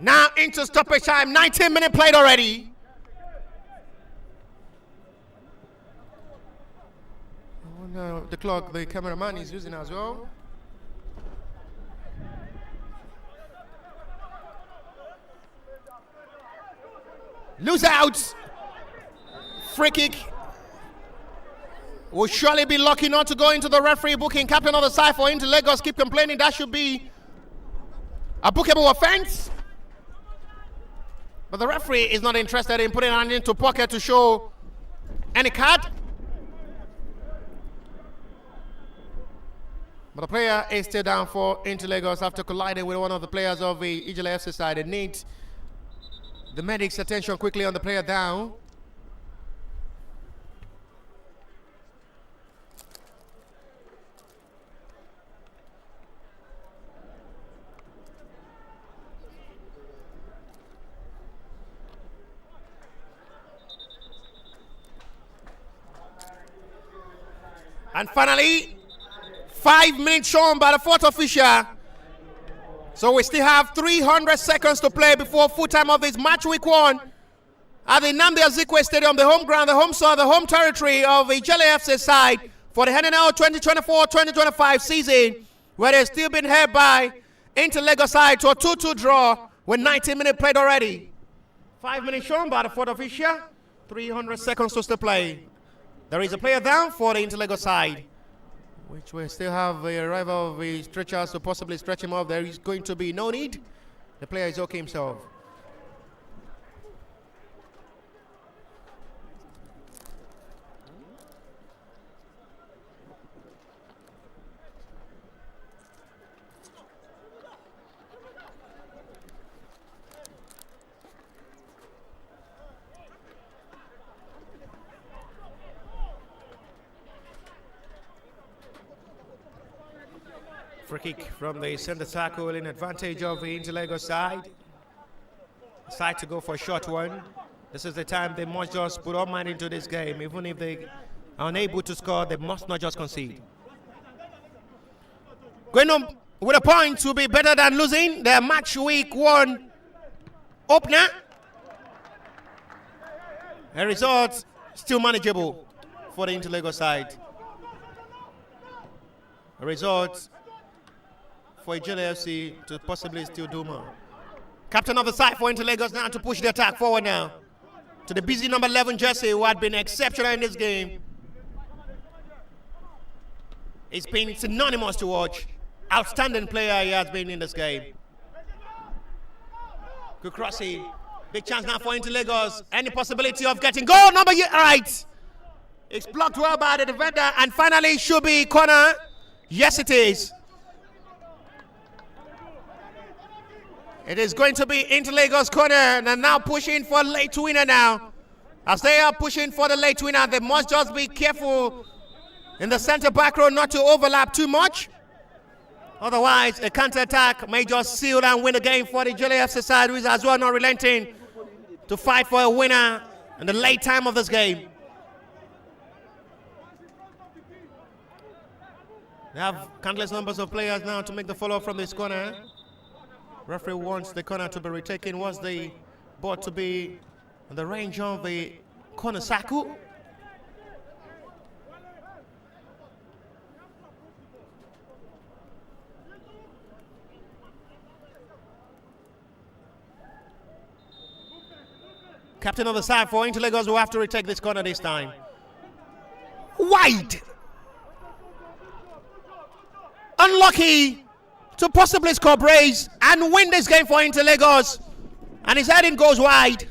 Now into stoppage time, 19 minutes played already. Oh no, the clock the cameraman is using as well. Lose out. Free kick. Will surely be lucky not to go into the referee booking. Captain of the side for Inter-Lagos keep complaining that should be a bookable offense. But the referee is not interested in putting it into pocket to show any card. But the player is still down for Inter Lagos after colliding with one of the players of the Ijele FC side. They need the medics' attention quickly on the player down. And finally, 5 minutes shown by the fourth official. So we still have 300 seconds to play before full time of this match week 1 at the Nnamdi Azikiwe Stadium, the home ground, the home soil, the home territory of the Ijele FC side for the NNL 2024-2025 season, where they've still been held by Inter Lagos side to a 2-2 draw with 90 minutes played already. 5 minutes shown by the fourth official, 300 seconds to still play. There is a player down for the Inter Lagos side, which will still have the arrival of the stretchers to possibly stretch him off. There is going to be no need. The player is okay himself. Free kick from the center circle in advantage of the Inter Lagos side. Decide to go for a short one. This is the time they must just put all mind into this game. Even if they are unable to score, they must not just concede. Going on with a point to be better than losing their match week 1 opener. A result still manageable for the Inter Lagos side. A result for Ijele FC to possibly still do more. Captain of the side for Inter Lagos now to push the attack forward now to the busy number 11 jersey, who had been exceptional in this game. It's been synonymous to watch. Outstanding player he has been in this game. Good crossing. Big chance now for Inter Lagos. Any possibility of getting goal? Number 8. It's blocked well by the defender, and finally should be corner. Yes, it is. It is going to be Inter Lagos corner, and they're now pushing for a late winner now. As they are pushing for the late winner, they must just be careful in the center back row not to overlap too much. Otherwise, a counter-attack may just seal and win the game for the Ijele FC side, who is as well not relenting to fight for a winner in the late time of this game. They have countless numbers of players now to make the follow-up from this corner. Referee wants the corner to be retaken. Wants the ball to be in the range of the corner circle. Captain of the side for Inter Lagos will have to retake this corner this time. Wide. Unlucky to possibly score brace and win this game for Inter Lagos. And his heading goes wide.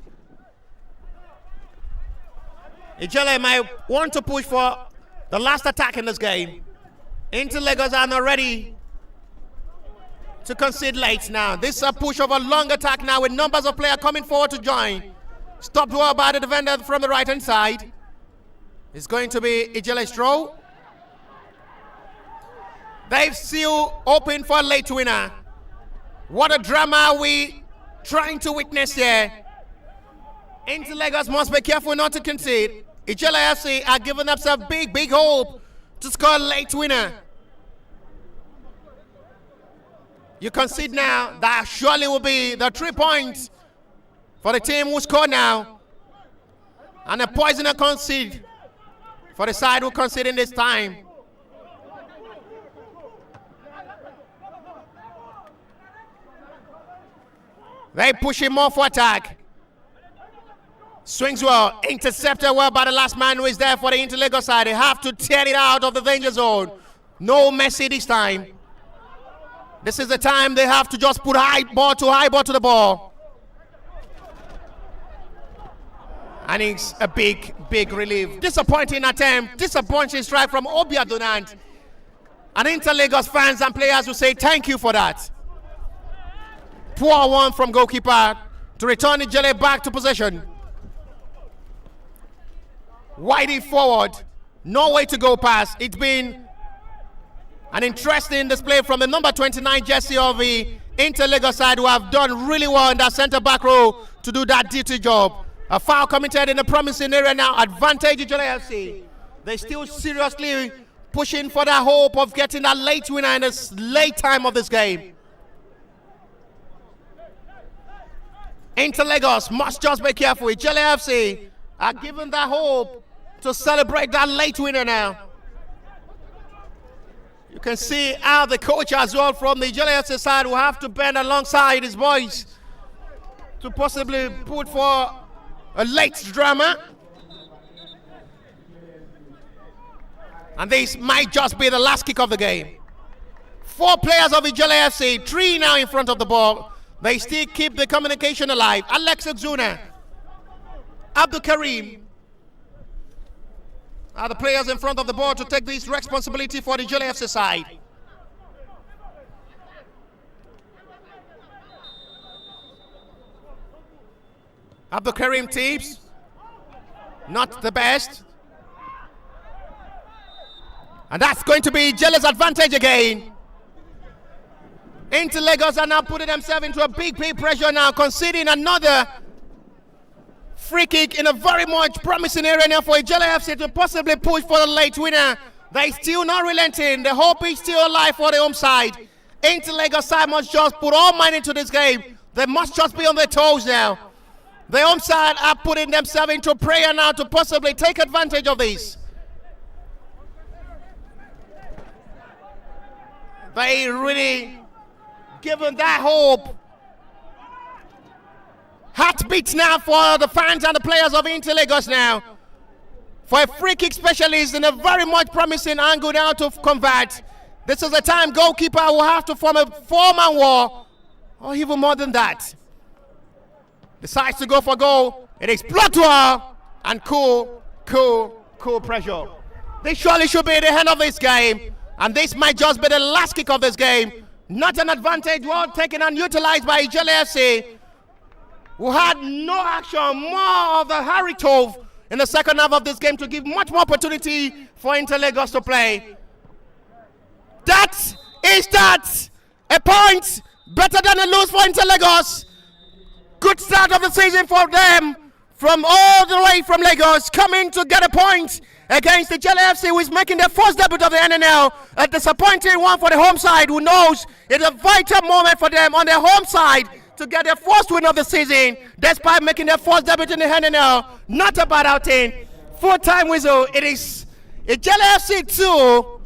Ijele might want to push for the last attack in this game. Inter Lagos are not ready to concede late now. This is a push of a long attack now with numbers of players coming forward to join. Stopped well by the defender from the right-hand side. It's going to be Ijele's throw. They've still open for a late winner. What a drama are we trying to witness here. Inter Lagos must be careful not to concede. Ijele FC are giving themselves big hope to score a late winner. You concede now, that surely will be the 3 points for the team who scored now. And a poisoner concede for the side who conceded this time. They push him more for attack. Swings well, intercepted well by the last man who is there for the Inter Lagos side. They have to tear it out of the danger zone. No mercy this time. This is the time they have to just put high ball to the ball. And it's a big relief. Disappointing attempt, disappointing strike from Obi Adonant. And Inter-Lagos fans and players will say thank you for that. Poor one from goalkeeper to return Ijele back to possession. Widey forward, no way to go past. It's been an interesting display from the number 29 jersey of the Inter-Lagos side, who have done really well in that centre-back role to do that dirty job. A foul committed in the promising area now. Advantage Ijele FC. They're still seriously pushing for that hope of getting that late winner in this late time of this game. Inter-Lagos must just be careful. Ijele FC are given that hope to celebrate that late winner now. You can see how the coach as well from the Ijele FC side will have to bend alongside his boys to possibly put for a late drama. And this might just be the last kick of the game. 4 players of Ijele FC, 3 now in front of the ball. They still keep the communication alive. Alex Exuna, Abdul Karim are the players in front of the ball to take this responsibility for the Ijele FC side. Abdul Karim tips, not the best. And that's going to be Ijele's advantage again. Inter-Lagos are now putting themselves into a big pressure now, conceding another free kick in a very much promising area now for Ijele FC to possibly push for the late winner. They're still not relenting. The hope is still alive for the home side. Inter-Lagos side must just put all mind into this game. They must just be on their toes now. The home side are putting themselves into prayer now to possibly take advantage of this. They really given that hope. Heartbeats now for the fans and the players of Inter-Lagos now. For a free kick specialist in a very much promising angle now to convert. This is the time goalkeeper will have to form a 4-man wall, or even more than that. Decides to go for goal. It is Plotwa and cool pressure. This surely should be the end of this game. And this might just be the last kick of this game. Not an advantage well taken and utilized by Ijele FC, who had no action, more of the Harry Tove in the second half of this game to give much more opportunity for Inter-Lagos to play. That is that. A point better than a lose for Inter-Lagos. Good start of the season for them from all the way from Lagos, coming to get a point against the Ijele FC, who is making their first debut of the NNL. A disappointing one for the home side, who knows it's a vital moment for them on their home side to get their first win of the season, despite making their first debut in the NNL. Not a bad outing. Full-time whistle. It is Ijele FC 2,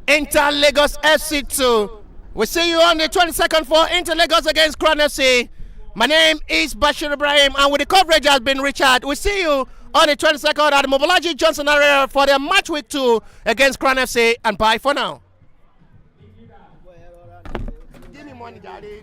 Inter-Lagos FC 2. We'll see you on the 22nd for Inter-Lagos against Crown FC. My name is Bashir Ibrahim, and with the coverage has been Richard. We'll see you on the 22nd at the Mobolaji Johnson area for their match week 2 against Crown FC, and bye for now. Give me money, Daddy.